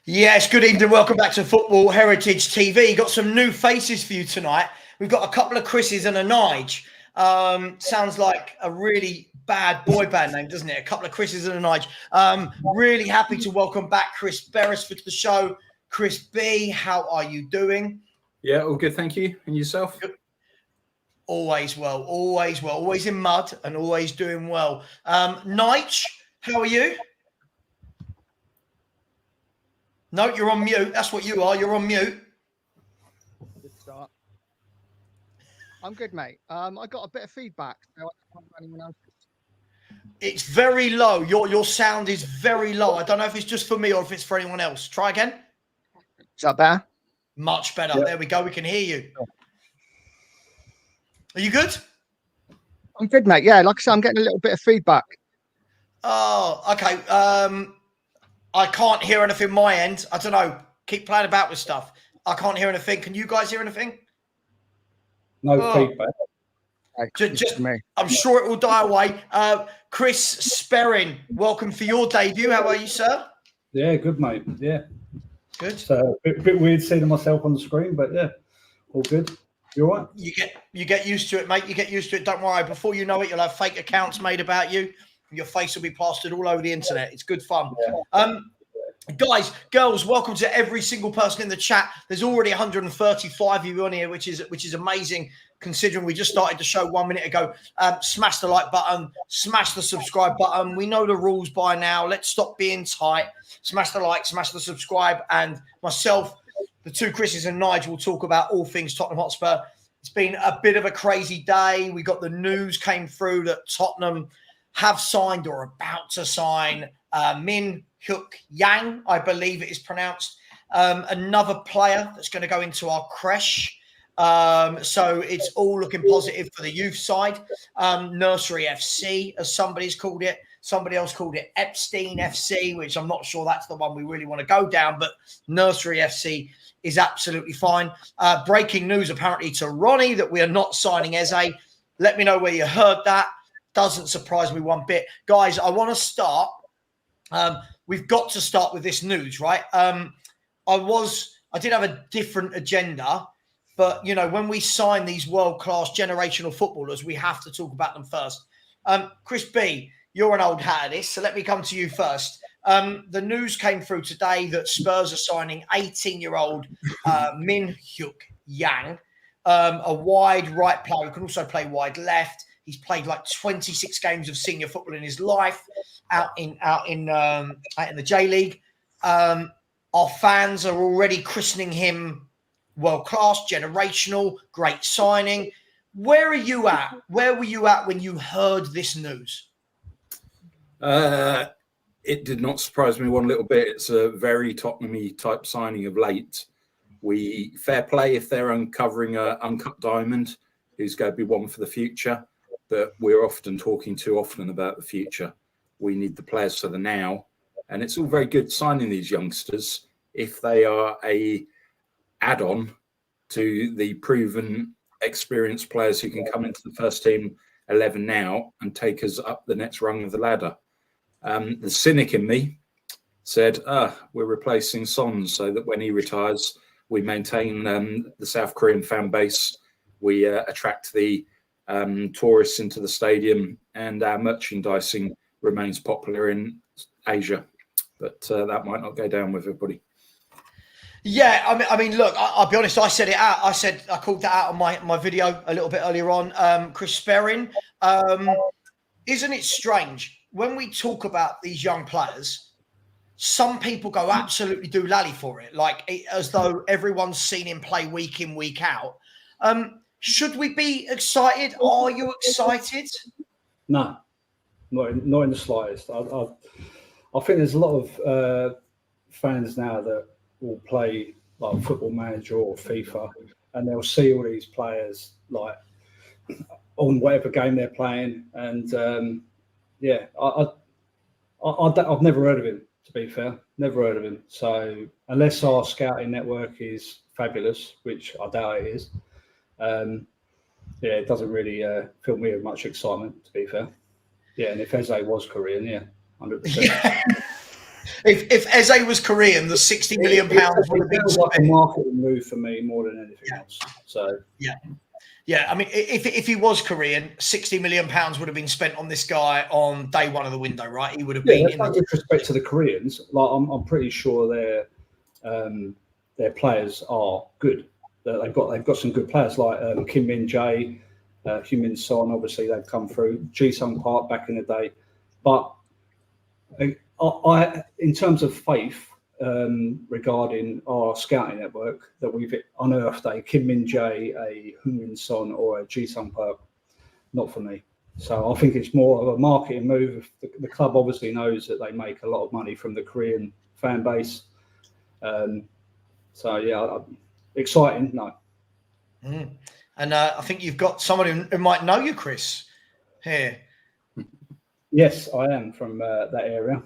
Yes, good evening. Welcome back to Football Heritage TV. Got some new faces for you tonight. We've got a couple of Chris's and a Nige. Sounds like a really bad boy band name, doesn't it? A couple of Chris's and a Nige. Really happy to welcome back Chris Beresford to the show. Chris B, how are you doing? Yeah, all good, thank you. And yourself? Good. Always well, always well. Always in mud and always doing well. Nige, how are you? No, you're on mute. That's what you are. You're on mute. Good start. I'm good, mate. I got a bit of feedback. So it's very low. Your sound is very low. I don't know if it's just for me or if it's for anyone else. Try again. Is that better? Much better. Yep. There we go. We can hear you. Are you good? I'm good, mate. Yeah, like I said, I'm getting a little bit of feedback. Oh, okay. I can't hear anything my end. I don't know. Keep playing about with stuff. I can't hear anything. Can you guys hear anything? No feedback. Just me. I'm sure it will die away. Chris Sperrin, welcome for your debut. How are you, sir? Yeah, good, mate. Yeah. Good. So a bit weird seeing myself on the screen, but yeah, all good. You all right? You get used to it, mate. You get used to it. Don't worry. Before you know it, you'll have fake accounts made about you. Your face will be plastered all over the internet. It's good fun. Yeah. Guys, girls, welcome to every single person in the chat. There's already 135 of you on here, which is amazing considering we just started the show 1 minute ago. Smash the like button, smash the subscribe button. We know the rules by now. Let's stop being tight. Smash the like, smash the subscribe, and myself, the two Chris's and Nige will talk about all things Tottenham Hotspur. It's been a bit of a crazy day. We got the news came through that Tottenham have signed or about to sign Min-Hyukkang, I believe it is pronounced, another player that's going to go into our Creche. So it's all looking positive for the youth side. Nursery FC, as somebody's called it. Somebody else called it Epstein FC, which I'm not sure that's the one we really want to go down, but Nursery FC is absolutely fine. Breaking news apparently to Ronnie that we are not signing Eze. Let me know where you heard that. Doesn't surprise me one bit. Guys, I want to start. We've got to start with this news, right? I did have a different agenda, but, you know, when we sign these world-class generational footballers, we have to talk about them first. Chris B, you're an old hat at this, so let me come to you first. The news came through today that Spurs are signing 18-year-old Min-Hyukkang, a wide right player who can also play wide left. He's played like 26 games of senior football in his life out in the J League. Our fans are already christening him world-class, generational, great signing. Where are you at? Where were you at when you heard this news? It did not surprise me one little bit. It's a very Tottenham-y type signing of late. Fair play if they're uncovering an uncut diamond who's going to be one for the future. But we're often talking too often about the future. We need the players for the now. And it's all very good signing these youngsters if they are a add-on to the proven, experienced players who can come into the first team 11 now and take us up the next rung of the ladder. The cynic in me said, we're replacing Son so that when he retires, we maintain the South Korean fan base. We attract the tourists into the stadium, and our merchandising remains popular in Asia, but that might not go down with everybody. Yeah, I mean, look, I'll be honest. I said it out. I called that out on my video a little bit earlier on. Chris Sperrin, isn't it strange when we talk about these young players? Some people go absolutely doolally for it, as though everyone's seen him play week in, week out. Should we be excited? Are you excited? No, not in the slightest. I think there's a lot of fans now that will play like Football Manager or FIFA, and they'll see all these players like on whatever game they're playing, and I've never heard of him. To be fair, never heard of him. So unless our scouting network is fabulous, which I doubt it is. It doesn't really fill me with much excitement, to be fair. Yeah, and if Eze was Korean, 100%. If Eze was Korean, the 60 million pounds would have been It was like a spent. marketing move for me more than anything else. So Yeah, I mean, if he was Korean, 60 million pounds would have been spent on this guy on day one of the window, right? He would have been in no disrespect to the Koreans. Like I'm pretty sure their players are good. They've got some good players like Kim Min-Jae, Heung-min Son. Obviously, they've come through. Ji-sung Park back in the day, but I in terms of faith regarding our scouting network, that we've unearthed a Kim Min-Jae, a Heung-min Son, or a Ji-sung Park, not for me. So I think it's more of a marketing move. The club obviously knows that they make a lot of money from the Korean fan base. So yeah, exciting. No. And I think you've got someone who might know you, Chris, here. Yes, I am from that area.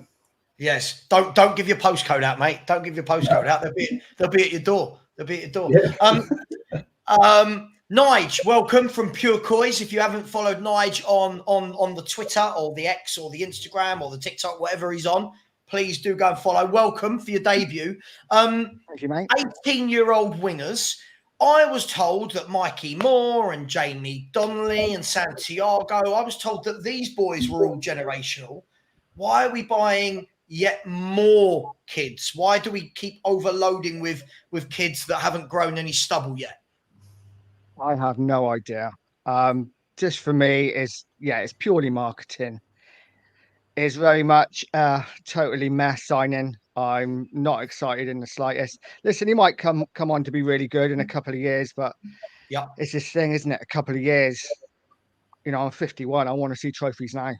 Yes. Don't give your postcode out, mate. Don't give your postcode out. They'll be at your door. They'll be at your door. Yeah. Nige, welcome from Pure COYS. If you haven't followed Nige on the Twitter or the X or the Instagram or the TikTok, whatever he's on, please do go and follow. Welcome for your debut. Thank you, mate. 18-year-old wingers. I was told that Mikey Moore and Jamie Donnelly and Santiago, I was told that these boys were all generational. Why are we buying yet more kids? Why do we keep overloading with kids that haven't grown any stubble yet? I have no idea. Just for me, it's purely marketing. It's very much totally mess signing. I'm not excited in the slightest. Listen, he might come on to be really good in a couple of years, but it's this thing, isn't it? A couple of years. You know, I'm 51. I want to see trophies now.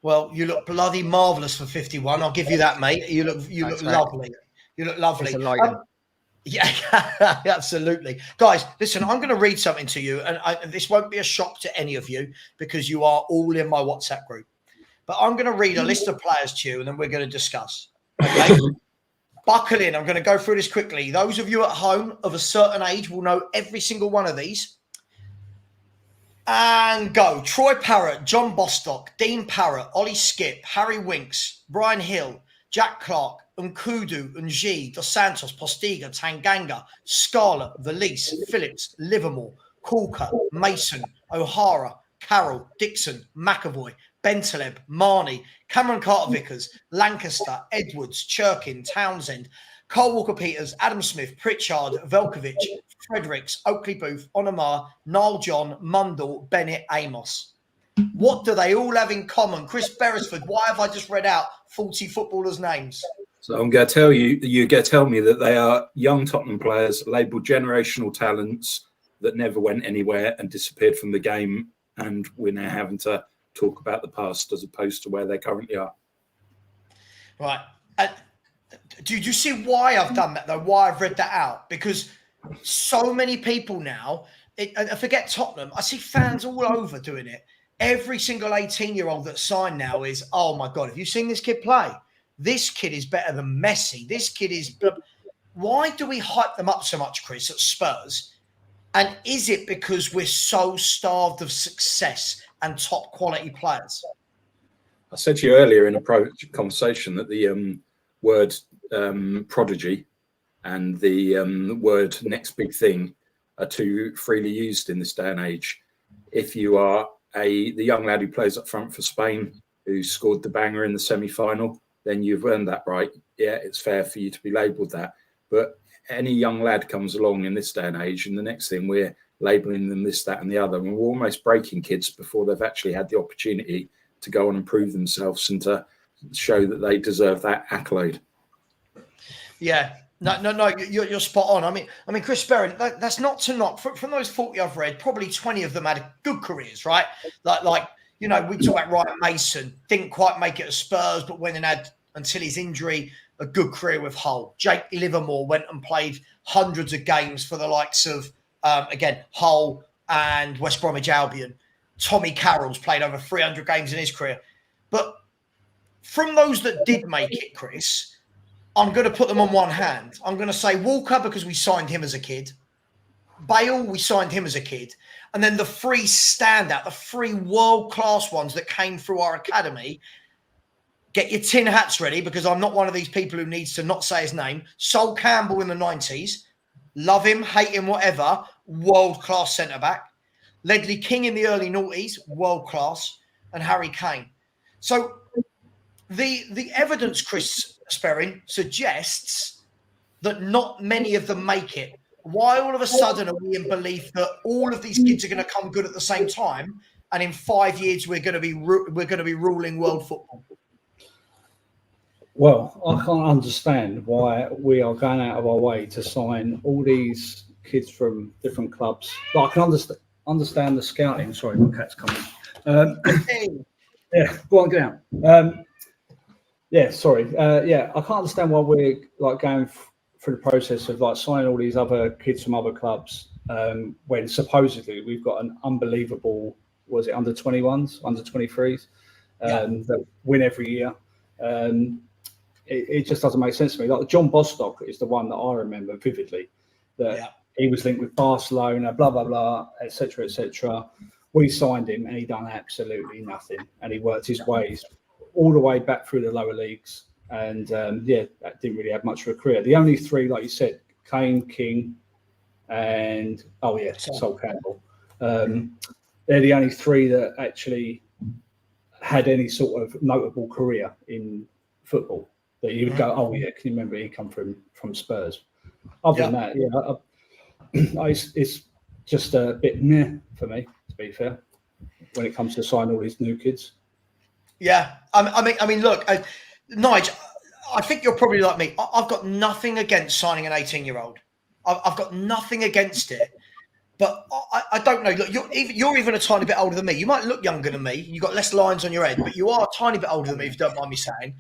Well, you look bloody marvellous for 51. I'll give you that, mate. You look lovely. You look lovely. Yeah, absolutely. Guys, listen, I'm going to read something to you, and this won't be a shock to any of you because you are all in my WhatsApp group. But I'm going to read a list of players to you, and then we're going to discuss. Okay? Buckle in. I'm going to go through this quickly. Those of you at home of a certain age will know every single one of these. And go. Troy Parrott, John Bostock, Dean Parrott, Ollie Skip, Harry Winks, Brian Hill, Jack Clark, Nkudu, Nji, Dos Santos, Postiga, Tanganga, Scarlett, Valise, Phillips, Livermore, Corker, Mason, O'Hara, Carroll, Dixon, McAvoy, Bentaleb, Marnie, Cameron Carter-Vickers, Lancaster, Edwards, Churkin, Townsend, Carl Walker-Peters, Adam Smith, Pritchard, Velkovic, Fredericks, Oakley Booth, Onamar, Niall John, Mundell, Bennett, Amos. What do they all have in common? Chris Beresford, why have I just read out 40 footballers' names? So I'm going to tell you, you're going to tell me that they are young Tottenham players labelled generational talents that never went anywhere and disappeared from the game, and we're now having to talk about the past as opposed to where they currently are. Right. Do you see why I've done that, though? Why I've read that out? Because so many people now, I forget Tottenham, I see fans all over doing it. Every single 18-year-old that's signed now is, oh, my God, have you seen this kid play? This kid is better than Messi. This kid is... Why do we hype them up so much, Chris, at Spurs? And is it because we're so starved of success and top quality players? I said to you earlier in a conversation that the word prodigy and the word next big thing are too freely used in this day and age. If you are the young lad who plays up front for Spain, who scored the banger in the semi-final, then you've earned that right. Yeah, it's fair for you to be labelled that. But any young lad comes along in this day and age, and the next thing we're labelling them this, that, and the other, and we're almost breaking kids before they've actually had the opportunity to go on and prove themselves and to show that they deserve that accolade. Yeah. No, you're spot on. I mean, Chris Sperrin, that's not to knock. From those 40 I've read, probably 20 of them had good careers, right? Like you know, we talk about Ryan Mason, didn't quite make it at Spurs, but went and had, until his injury, a good career with Hull. Jake Livermore went and played hundreds of games for the likes of, again, Hull and West Bromwich Albion. Tommy Carroll's played over 300 games in his career. But from those that did make it, Chris, I'm going to put them on one hand. I'm going to say Walker because we signed him as a kid. Bale, we signed him as a kid. And then the three standout, the three world-class ones that came through our academy, Get your tin hats ready, because I'm not one of these people who needs to not say his name. Sol Campbell in the 90s. Love him, hate him, whatever. World-class centre-back. Ledley King in the early noughties, world-class. And Harry Kane. So the evidence, Chris Sperring, suggests that not many of them make it. Why all of a sudden are we in belief that all of these kids are going to come good at the same time, and in 5 years we're going to be ruling world football? Well, I can't understand why we are going out of our way to sign all these kids from different clubs. But I can understand the scouting. Sorry, my cat's coming. Yeah, go on, get out. Yeah, sorry. Yeah, I can't understand why we're like going through the process of like signing all these other kids from other clubs when supposedly we've got an unbelievable, was it under 21s, under 23s that win every year. It just doesn't make sense to me. Like John Bostock is the one that I remember vividly, that he was linked with Barcelona, blah, blah, blah, etc., etc. We signed him and he done absolutely nothing. And he worked his ways all the way back through the lower leagues. And that didn't really have much of a career. The only three, like you said, Kane, King, and Sol Campbell. They're the only three that actually had any sort of notable career in football. That you would go, oh yeah, can you remember he come from Spurs? Other than that, it's just a bit meh for me, to be fair, when it comes to signing all these new kids. Yeah, I mean, look, Nige, I think you're probably like me. I've got nothing against signing an 18-year-old. I've got nothing against it, but I don't know. Look, you're even a tiny bit older than me. You might look younger than me. You've got less lines on your head, but you are a tiny bit older than me, if you don't mind me saying.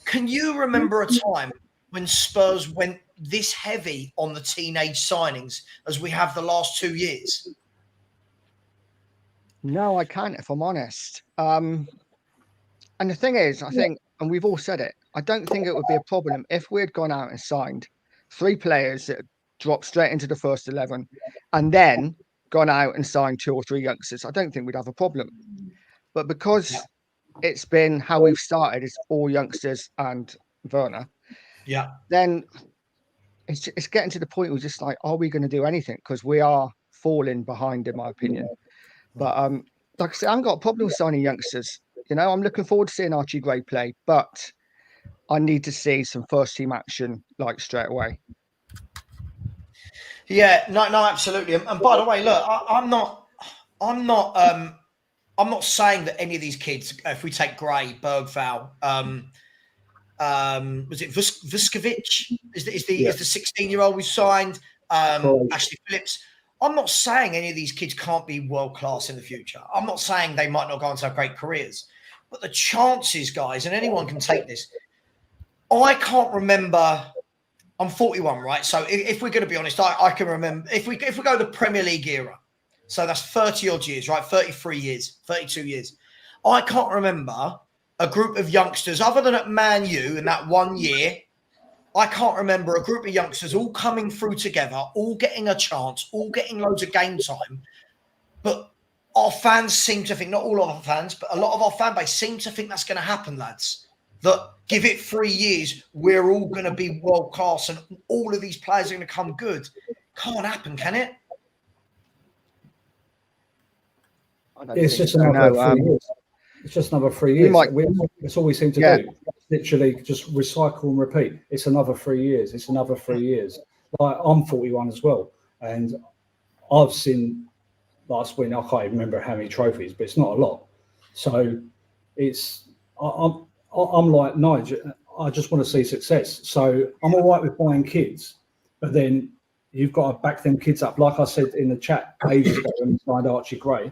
Can you remember a time when Spurs went this heavy on the teenage signings as we have the last 2 years? No, I can't, if I'm honest. And the thing is, I think, and we've all said it, I don't think it would be a problem if we had gone out and signed 3 players that dropped straight into the first 11 and then gone out and signed 2 or 3 youngsters. I don't think we'd have a problem. But because it's been how we've started, it's all youngsters and Werner. Yeah. Then it's getting to the point where we're just like, are we going to do anything? Because we are falling behind, in my opinion. But like I said, I haven't got a problem with signing youngsters. You know, I'm looking forward to seeing Archie Gray play, but I need to see some first team action like straight away. Yeah, no, absolutely. And by the way, look, I'm not saying that any of these kids, if we take Gray, Bergval, was it Vuskovic? Is the 16-year-old we signed? Ashley Phillips. I'm not saying any of these kids can't be world class in the future. I'm not saying they might not go on to have great careers, but the chances, guys, and anyone can take this. I can't remember. I'm 41, right? So if we're going to be honest, I can remember if we go the Premier League era. So that's 30 odd years, right? 33 years, 32 years. I can't remember a group of youngsters other than at Man U in that 1 year. I can't remember a group of youngsters all coming through together, all getting a chance, all getting loads of game time. But our fans seem to think, not all of our fans, but a lot of our fan base seem to think that's going to happen, lads. That give it 3 years, we're all going to be world class and all of these players are going to come good. Can't happen, can it? It's just another 3 years. It's just another 3 years. That's all we seem to do. Literally just recycle and repeat. It's another 3 years. It's another 3 years. Like I'm 41 as well. And I've seen last win, I can't even remember how many trophies, but it's not a lot. So I'm like Nige, I just want to see success. So I'm all right with buying kids, but then you've got to back them kids up. Like I said in the chat ages ago when we signed Archie Gray,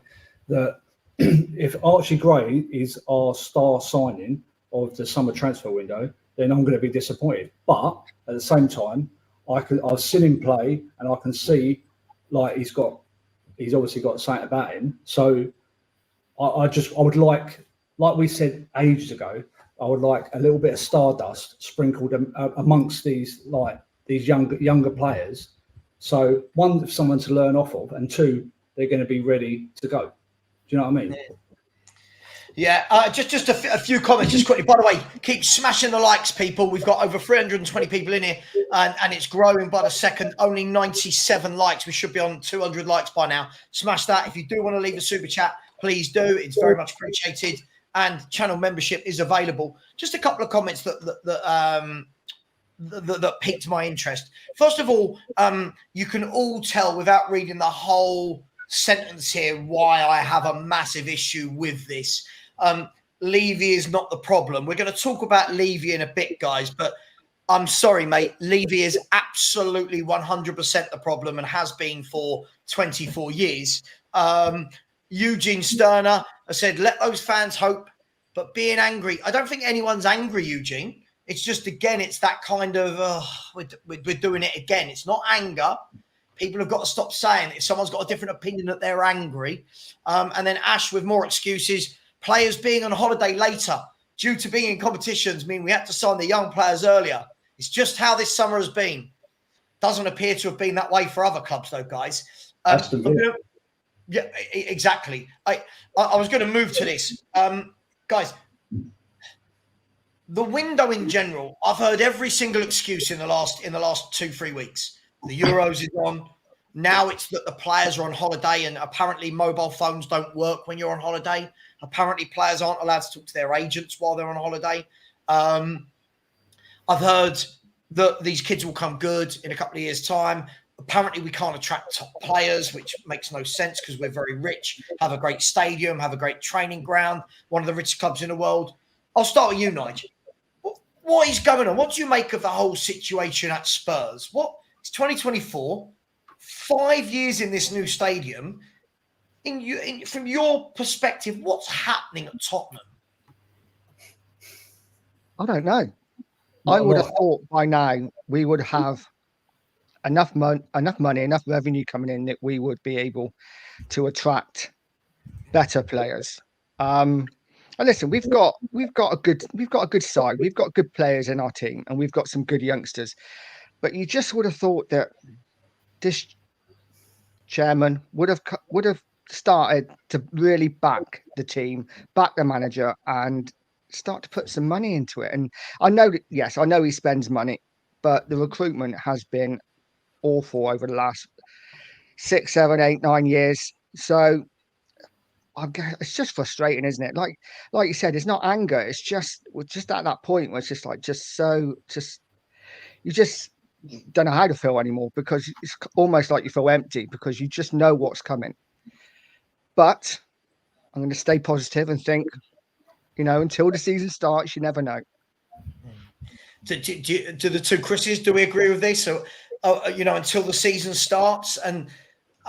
that if Archie Gray is our star signing of the summer transfer window, then I'm going to be disappointed. But at the same time, I've seen him play and I can see like he's obviously got something about him. So I would like we said ages ago, I would like a little bit of stardust sprinkled amongst these younger players. So one, someone to learn off of, and two, they're going to be ready to go. Do you know what I mean? Yeah, just a few comments, just quickly. By the way, keep smashing the likes, people. We've got over 320 people in here, and it's growing by the second. Only 97 likes. We should be on 200 likes by now. Smash that. If you do want to leave a super chat, please do. It's very much appreciated. And channel membership is available. Just a couple of comments that piqued my interest. First of all, you can all tell without reading the whole sentence here why I have a massive issue with this. Levy is not the problem. We're going to talk about Levy in a bit, guys, but I'm sorry, mate. Levy is absolutely 100% the problem and has been for 24 years. Eugene Sterner has said, let those fans hope, but being angry. I don't think anyone's angry, Eugene. It's just, again, it's that kind of, we're doing it again. It's not anger. People have got to stop saying it. If someone's got a different opinion that they're angry. And then Ash with more excuses. Players being on holiday later due to being in competitions mean we had to sign the young players earlier. It's just how this summer has been. Doesn't appear to have been that way for other clubs, though, guys. Yeah, exactly. I was going to move to this. Guys, the window in general, I've heard every single excuse in the last 2-3 weeks. The Euros is on. Now it's that the players are on holiday and apparently mobile phones don't work when you're on holiday. Apparently players aren't allowed to talk to their agents while they're on holiday. I've heard that these kids will come good in a couple of years' time. Apparently we can't attract top players, which makes no sense because we're very rich, have a great stadium, have a great training ground, one of the richest clubs in the world. I'll start with you, Nige. What is going on? What do you make of the whole situation at Spurs? It's 2024, 5 years in this new stadium. From your perspective, what's happening at Tottenham? I don't know. I would have thought by now we would have enough money, enough revenue coming in that we would be able to attract better players. And listen, we've got a good side. We've got good players in our team, and we've got some good youngsters. But you just would have thought that this chairman would have started to really back the team, back the manager, and start to put some money into it. And I know he spends money, but the recruitment has been awful over the last 6, 7, 8, 9 years. So it's just frustrating, isn't it? Like you said, it's not anger. It's just at that point where it's you just don't know how to feel anymore, because it's almost like you feel empty because you just know what's coming. But I'm going to stay positive and think, until the season starts, you never know. Do the two Chris's, do we agree with this? So, until the season starts, and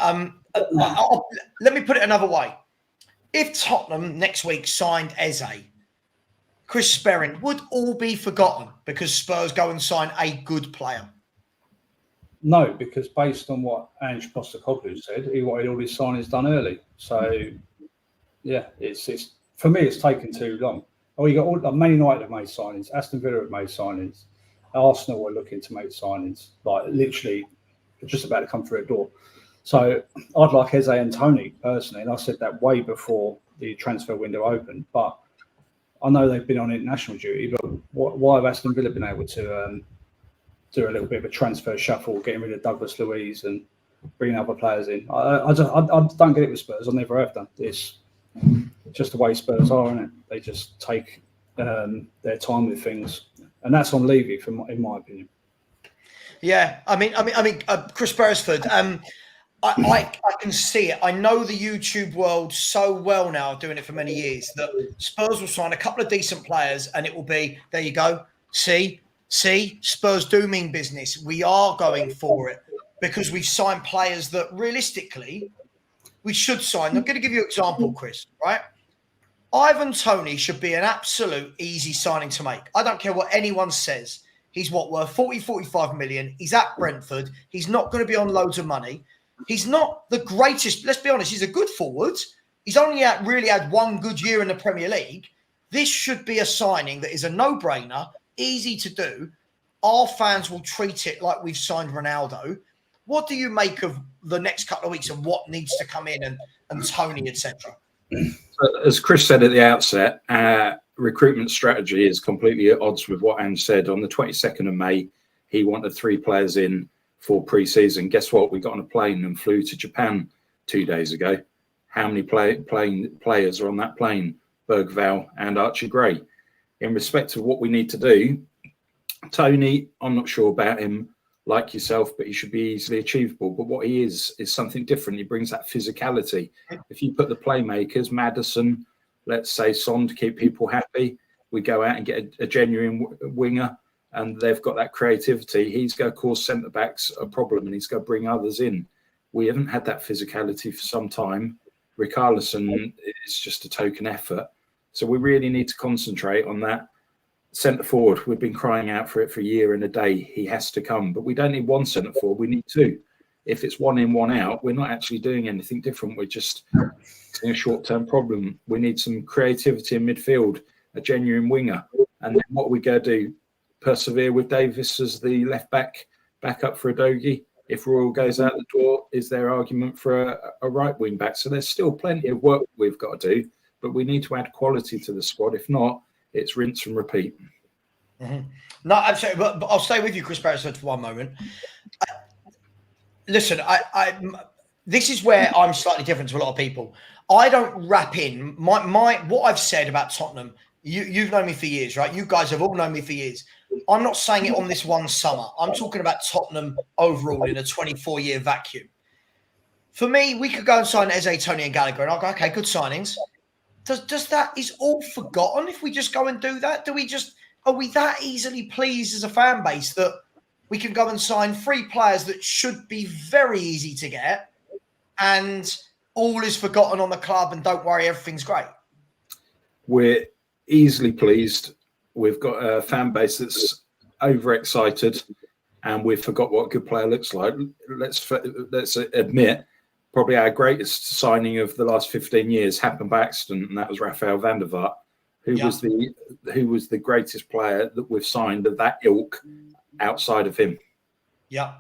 let me put it another way. If Tottenham next week signed Eze, Chris Sperring, would all be forgotten because Spurs go and sign a good player? No, because based on what Ange Postecoglou said, he wanted all his signings done early. So, yeah, it's for me, it's taken too long. You got Man United have made signings, Aston Villa have made signings, Arsenal were looking to make signings, like literally just about to come through a door. So I'd like Eze and Tony personally, and I said that way before the transfer window opened. But I know they've been on international duty, but why have Aston Villa been able to do a little bit of a transfer shuffle, getting rid of Douglas Luiz and bringing other players in? I don't get it with Spurs. I never have done. It's just the way Spurs are, isn't it? They just take their time with things, and that's on Levy, in my opinion. Yeah, I mean, Chris Beresford. I can see it. I know the YouTube world so well now, doing it for many years, that Spurs will sign a couple of decent players and it will be, there you go. See, Spurs do mean business. We are going for it because we've signed players that realistically we should sign. I'm going to give you an example, Chris, right? Ivan Toney should be an absolute easy signing to make. I don't care what anyone says. He's worth 40, 45 million. He's at Brentford. He's not going to be on loads of money. He's not the greatest. Let's be honest. He's a good forward. He's only really had one good year in the Premier League. This should be a signing that is a no-brainer, easy to do. Our fans will treat it like we've signed Ronaldo. What do you make of the next couple of weeks and what needs to come in and Tony, etc.? As Chris said at the outset, our recruitment strategy is completely at odds with what Ange said. On the 22nd of May, he wanted 3 players in for pre-season. Guess what? We got on a plane and flew to Japan 2 days ago. How many players are on that plane? Bergvall and Archie Gray. In respect of what we need to do, Tony, I'm not sure about him like yourself, but he should be easily achievable. But what he is something different. He brings that physicality. If you put the playmakers, Maddison, let's say Son, to keep people happy, we go out and get a genuine winger, and they've got that creativity. He's going to cause centre-backs a problem, and he's going to bring others in. We haven't had that physicality for some time. Richarlison is just a token effort. So we really need to concentrate on that. Centre forward, we've been crying out for it for a year and a day. He has to come, but we don't need 1 centre forward. We need 2. If it's 1 in, 1 out, we're not actually doing anything different. We're just in a short-term problem. We need some creativity in midfield, a genuine winger, and then what are we going to do? Persevere with Davis as the left back up for Udogie. If Royal goes out the door, is there argument for a right wing back? So there's still plenty of work we've got to do, but we need to add quality to the squad. If not, it's rinse and repeat. Mm-hmm. No, absolutely. But I'll stay with you, Chris Beresford, for one moment. Listen, this is where I'm slightly different to a lot of people. I don't wrap in my what I've said about Tottenham. You've known me for years, right? You guys have all known me for years. I'm not saying it on this one summer. I'm talking about Tottenham overall in a 24-year vacuum. For me, we could go and sign Eze, Tony and Gallagher, and I'll go, okay, good signings. Does that is all forgotten if we just go and do that? Are we that easily pleased as a fan base that we can go and sign 3 players that should be very easy to get, and all is forgotten on the club, and don't worry, everything's great? We're easily pleased. We've got a fan base that's overexcited, and we've forgot what a good player looks like. Let's admit, probably our greatest signing of the last 15 years happened by accident, and that was Rafael van der Vaart, who was the greatest player that we've signed of that ilk outside of him. Yeah.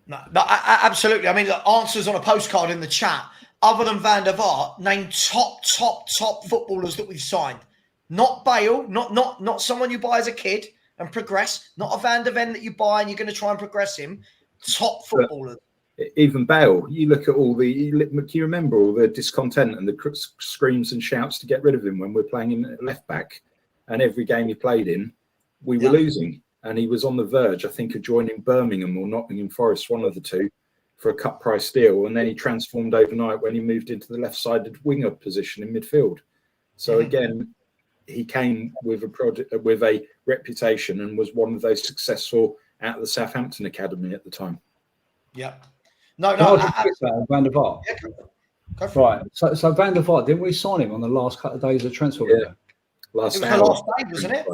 No, absolutely. I mean, the answers on a postcard in the chat. Other than Van der Vaart, name top footballers that we've signed. Not Bale, not someone you buy as a kid and progress. Not a Van der Ven that you buy and you're going to try and progress him. Top footballers. Even Bale, you look at all the. Can you remember all the discontent and the screams and shouts to get rid of him when we're playing in left back, and every game he played in, we were losing, and he was on the verge, I think, of joining Birmingham or Nottingham Forest, one of the two, for a cut price deal, and then he transformed overnight when he moved into the left-sided winger position in midfield. So again, he came with a reputation and was one of those successful out of the Southampton academy at the time. Yeah. No, Van der Vaart. Yeah, right. So Van der Vaart, didn't we sign him on the last couple of days of transfer window? It was the last day, wasn't it?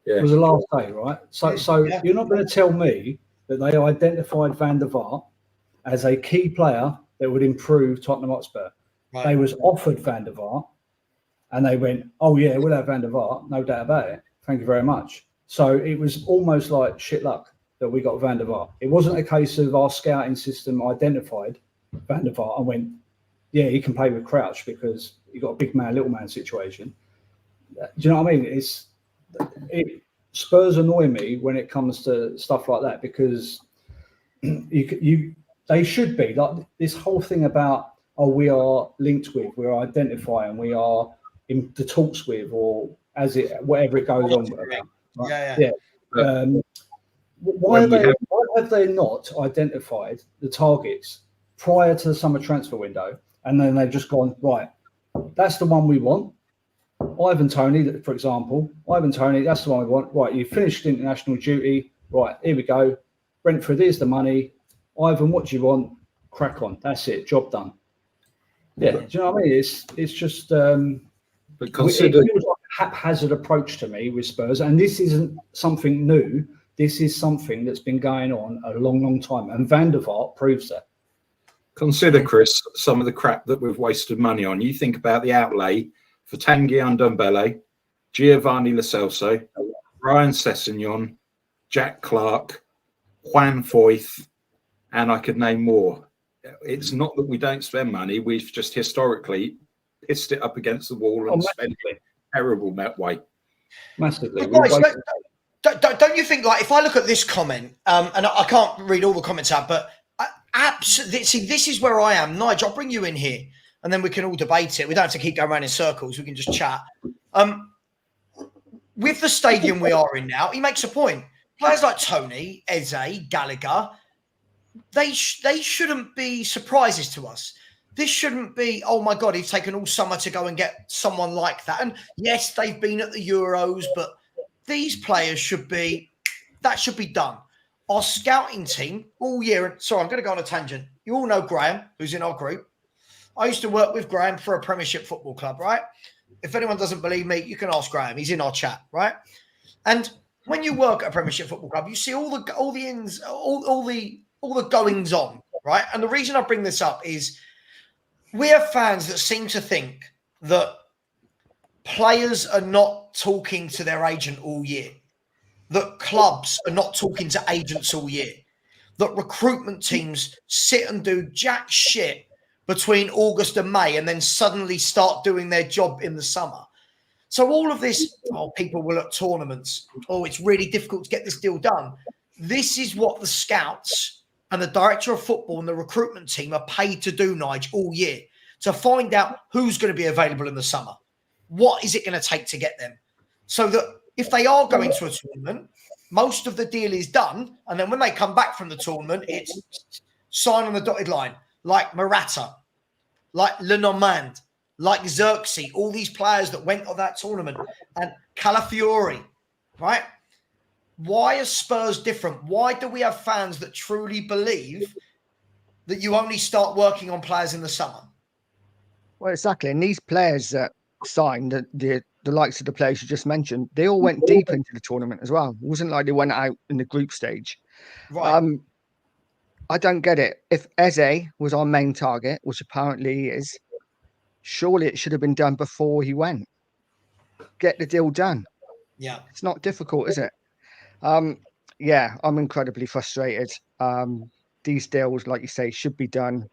Yeah. It was the last day, right? So you're not going to tell me that they identified Van der Vaart as a key player that would improve Tottenham Hotspur. Right. They was offered Van der Vaart, and they went, "Oh yeah, we'll have Van der Vaart, no doubt about it. Thank you very much." So it was almost like shit luck that we got Van der Vaart. It wasn't a case of our scouting system identified Van der Vaart and went, "Yeah, he can play with Creche because you got a big man, little man situation." Do you know what I mean? Spurs annoy me when it comes to stuff like that because they should be like this whole thing about we are linked with, we're identifying, we are in the talks with, or whatever it goes on. Right? Why have they not identified the targets prior to the summer transfer window, and then they've just gone, right, that's the one we want. Ivan Toney, for example, that's the one we want. Right, you finished international duty. Right, here we go. Brentford, here's the money. Ivan, what do you want? Crack on. That's it. Job done. Yeah, do you know what I mean? It's just but consider it feels like a haphazard approach to me with Spurs, and this isn't something new. This is something that's been going on a long, long time, and Van der Vaart proves that. Consider, Chris, some of the crap that we've wasted money on. You think about the outlay for Tanguy Ndombele, Giovanni Lo Celso, Ryan Sessegnon, Jack Clark, Juan Foyth, and I could name more. It's not that we don't spend money. We've just historically pissed it up against the wall and spent it terrible that way. Massively. Guys, don't you think, like, if I look at this comment, and I can't read all the comments out, but absolutely, see, this is where I am. Nige, I'll bring you in here, and then we can all debate it. We don't have to keep going around in circles. We can just chat. With the stadium we are in now, he makes a point. Players like Tony, Eze, Gallagher, they shouldn't be surprises to us. This shouldn't be, oh my God, he's taken all summer to go and get someone like that. And yes, they've been at the Euros, but these players should be done. Our scouting team all year, sorry, I'm going to go on a tangent. You all know Graham, who's in our group. I used to work with Graham for a Premiership football club, right? If anyone doesn't believe me, you can ask Graham. He's in our chat, right? And when you work at a Premiership football club, you see all the goings on, right? And the reason I bring this up is we have fans that seem to think that players are not talking to their agent all year, that clubs are not talking to agents all year, that recruitment teams sit and do jack shit between August and May and then suddenly start doing their job in the summer. So all of this, people will at tournaments. It's really difficult to get this deal done. This is what the scouts and the director of football and the recruitment team are paid to do, Nige, all year, to find out who's going to be available in the summer. What is it going to take to get them? So that if they are going to a tournament, most of the deal is done. And then when they come back from the tournament, it's sign on the dotted line, like Morata, like Lenormand, like Xerxes, all these players that went on that tournament, and Calafiori, right? Why are Spurs different? Why do we have fans that truly believe that you only start working on players in the summer? Well, exactly. And these players that signed, the likes of the players you just mentioned, they all went deep into the tournament as well. It wasn't like they went out in the group stage. Right. I don't get it. If Eze was our main target, which apparently he is, surely it should have been done before he went. Get the deal done. Yeah. It's not difficult, is it? Yeah, I'm incredibly frustrated. These deals, like you say, should be done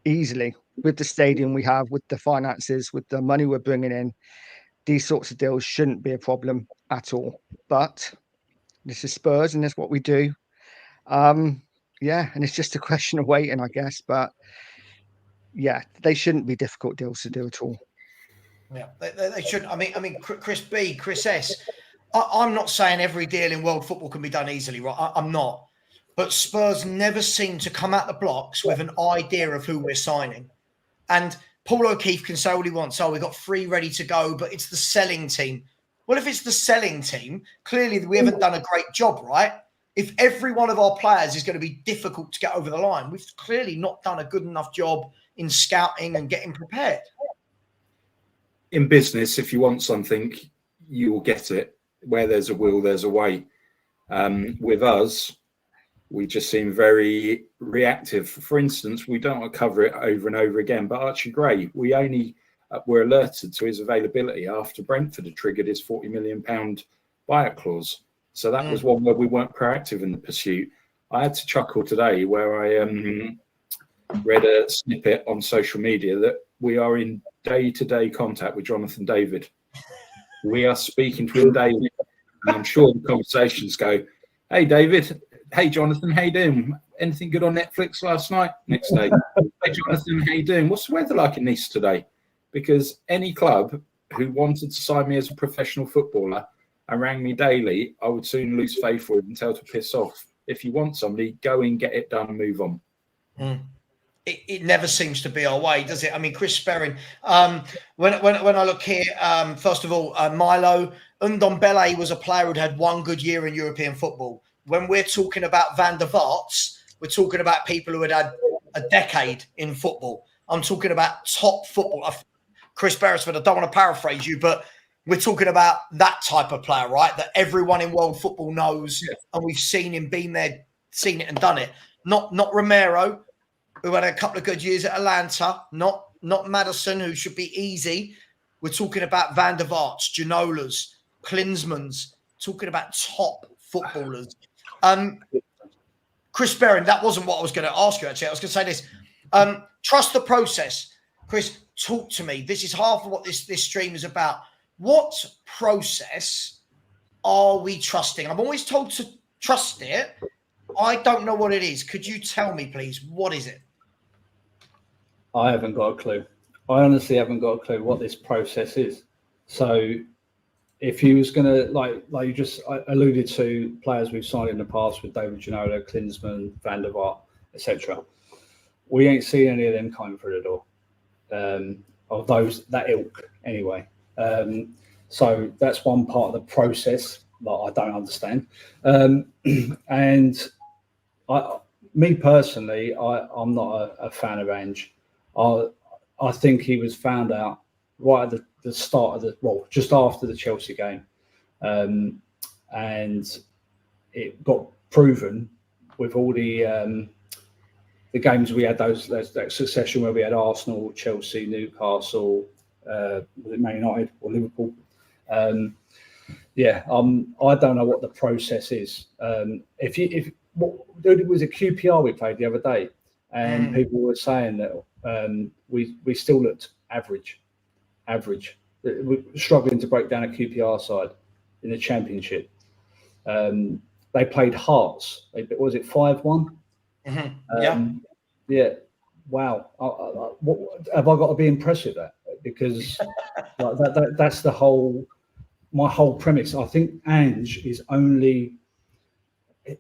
easily with the stadium we have, with the finances, with the money we're bringing in. These sorts of deals shouldn't be a problem at all. But this is Spurs and that's what we do. Yeah, and it's just a question of waiting, I guess. But yeah, they shouldn't be difficult deals to do at all. Yeah, they shouldn't. I mean, Chris B, Chris S. I'm not saying every deal in world football can be done easily, right? I'm not. But Spurs never seem to come out the blocks with an idea of who we're signing. And Paul O'Keefe can say what he wants. We've got 3 ready to go, but it's the selling team. Well, if it's the selling team, clearly we haven't done a great job, right? If every one of our players is going to be difficult to get over the line, we've clearly not done a good enough job in scouting and getting prepared. In business, if you want something, you will get it. Where there's a will, there's a way. With us, we just seem very reactive. For instance, we don't want to cover it over and over again, but Archie Gray, we only were alerted to his availability after Brentford had triggered his £40 million buyout clause. So that was one where we weren't proactive in the pursuit. I had to chuckle today where I read a snippet on social media that we are in day-to-day contact with Jonathan David. We are speaking to him daily, and I'm sure the conversations go, hey, David, hey, Jonathan, how you doing? Anything good on Netflix last night? Next day, hey, Jonathan, how you doing? What's the weather like in Nice today? Because any club who wanted to sign me as a professional footballer and rang me daily, I would soon lose faith with and tell to piss off. If you want somebody, go and get it done and move on. It never seems to be our way, does it? I mean, Chris Sperring, when I look here, first of all, Milo Ndombele was a player who'd had one good year in European football. When we're talking about Van der Vaarts, we're talking about people who had a decade in football. I'm talking about top football. Chris Beresford, I don't want to paraphrase you, but we're talking about that type of player, right? That everyone in world football knows, and we've seen him been there, seen it and done it. Not Romero, who had a couple of good years at Atlanta, not Maddison, who should be easy. We're talking about Van der Vaarts, Ginolas, Klinsmans, talking about top footballers. Chris Berrin, that wasn't what I was going to ask you, actually. I was going to say this. Trust the process. Chris, talk to me. This is half of what this stream is about. What process are we trusting? I'm always told to trust it. I don't know what it is. Could you tell me, please? What is it? I haven't got a clue. I honestly haven't got a clue what this process is. So if he was going to, like you just alluded to, players we've signed in the past with David Ginola, Klinsmann, Van der Vaart, etc., we ain't seen any of them coming through the door. Of those, that ilk, anyway. So that's one part of the process that I don't understand. And me personally, I'm not a fan of Ange. I think he was found out right at the start of just after the Chelsea game. And it got proven with all the games we had, that succession where we had Arsenal, Chelsea, Newcastle, was it Man United or Liverpool? I don't know what the process is. It was a QPR we played the other day, and people were saying that we still looked average. We're struggling to break down a QPR side in the Championship. They played Hearts. Was it 5-1? Yeah. Wow. Have I got to be impressed with that? Because that's my whole premise. I think Ange is only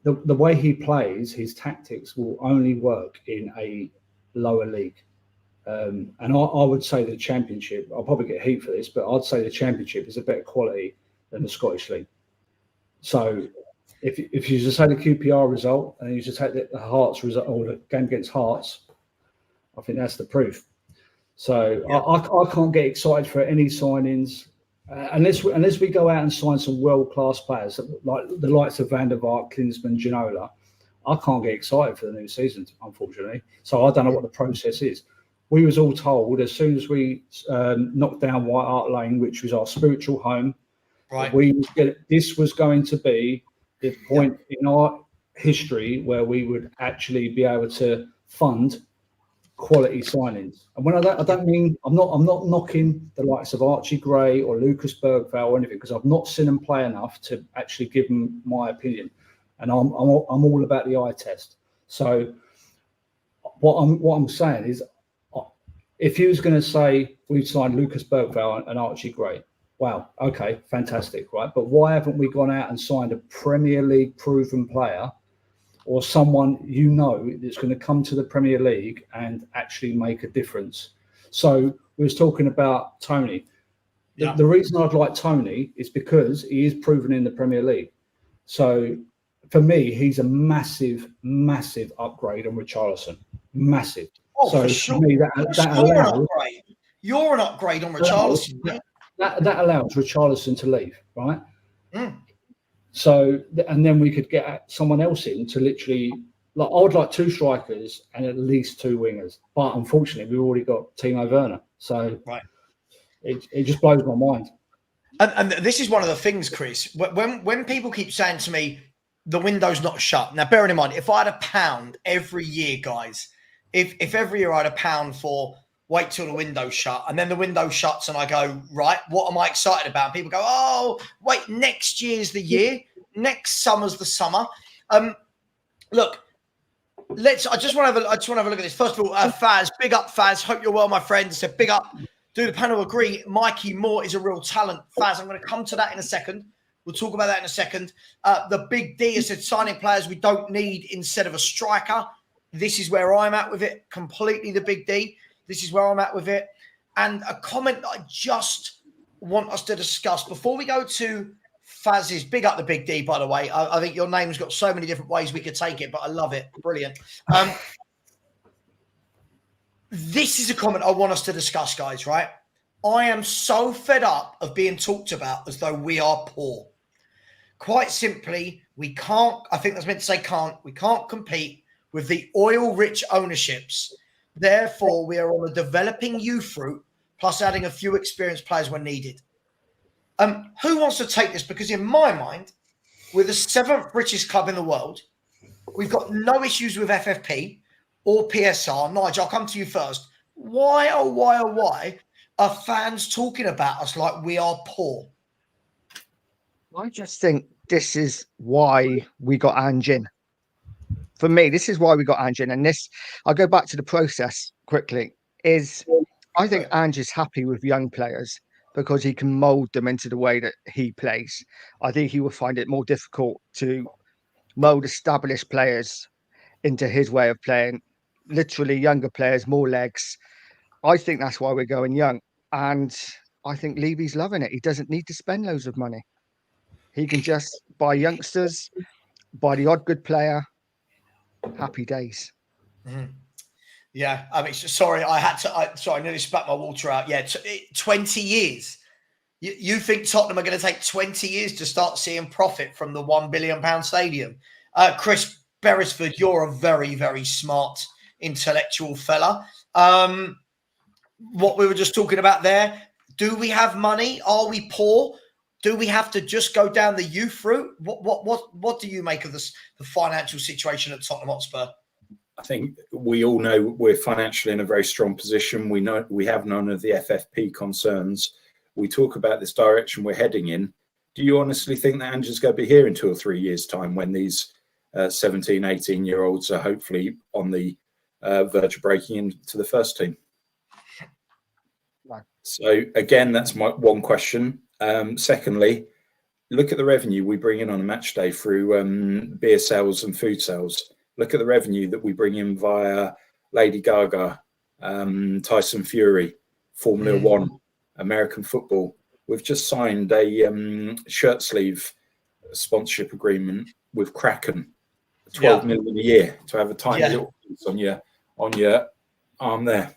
the way he plays. His tactics will only work in a lower league. And I would say the Championship, I'll probably get heat for this, but I'd say the Championship is a better quality than the Scottish League. So if you just say the QPR result and you just take the Hearts result or the game against Hearts, I think that's the proof. So yeah. I can't get excited for any signings unless we go out and sign some world-class players like the likes of Van der Vaart, Klinsmann, Ginola. I can't get excited for the new season, unfortunately. So I don't know what the process is. We was all told as soon as we knocked down White Hart Lane, which was our spiritual home, right, this was going to be the point in our history where we would actually be able to fund quality signings. And when I don't mean I'm not knocking the likes of Archie Gray or Lucas Bergvall or anything, because I've not seen them play enough to actually give them my opinion. And I'm all about the eye test. So what I'm saying is, if he was going to say we've signed Lucas Bergvall and Archie Gray, wow, okay, fantastic, right? But why haven't we gone out and signed a Premier League proven player or someone that's going to come to the Premier League and actually make a difference? So we was talking about Tony. The reason I'd like Tony is because he is proven in the Premier League. So for me, he's a massive, massive upgrade on Richarlison. Massive. Oh, so for sure. For me, that allows, you're an upgrade on Richarlison. That allows Richarlison to leave, right? So, and then we could get someone else in to literally, I would like 2 strikers and at least 2 wingers. But unfortunately, we've already got Timo Werner. So it just blows my mind. And this is one of the things, Chris, when people keep saying to me, the window's not shut. Now, bearing in mind, if I had £1 every year, guys, if every year I had £1 for wait till the window's shut, and then the window shuts and I go, right, what am I excited about? And people go, oh, wait, next year's the year. Next summer's the summer. Look, I just want to have a look at this. First of all, Faz, big up, Faz. Hope you're well, my friend. So big up. Do the panel agree? Mikey Moore is a real talent. Faz, I'm going to come to that in a second. We'll talk about that in a second. The Big D has said signing players we don't need instead of a striker. This is where I'm at with it. Completely the Big D. This is where I'm at with it. And a comment that I just want us to discuss before we go to Faz's, big up the Big D, by the way. I think your name's got so many different ways we could take it, but I love it. Brilliant. This is a comment I want us to discuss, guys, right? I am so fed up of being talked about as though we are poor. Quite simply, we can't, I think that's meant to say can't, we can't compete with the oil-rich ownerships. Therefore, we are on a developing youth route, plus adding a few experienced players when needed. Who wants to take this? Because in my mind, we're the 7th richest club in the world. We've got no issues with FFP or PSR. Nige, I'll come to you first. why are fans talking about us like we are poor? I just think this is why we got Ange in. For me, this is why we got Ange in. And this, I'll go back to the process quickly, is I think Ange is happy with young players because he can mould them into the way that he plays. I think he will find it more difficult to mould established players into his way of playing. Literally younger players, more legs. I think that's why we're going young. And I think Levy's loving it. He doesn't need to spend loads of money. He can just buy youngsters, buy the odd good player. Happy days. Mm-hmm. Yeah, I mean, sorry, I nearly spat my water out. Yeah, 20 years. You think Tottenham are going to take 20 years to start seeing profit from the £1 billion stadium? Chris Beresford, you're a very, very smart, intellectual fella. What we were just talking about there, do we have money? Are we poor? Do we have to just go down the youth route? What do you make of this, the financial situation at Tottenham Hotspur? I think we all know we're financially in a very strong position. We know we have none of the FFP concerns. We talk about this direction we're heading in. Do you honestly think that Ange's going to be here in 2 or 3 years' time when these 17, 18-year-olds are hopefully on the verge of breaking into the first team? Right. So, again, that's my one question. Secondly, look at the revenue we bring in on a match day through beer sales and food sales. Look at the revenue that we bring in via Lady Gaga, Tyson Fury, Formula One, American football. We've just signed a shirt sleeve sponsorship agreement with Creche, 12 million a year to have a tiny little piece on your arm there.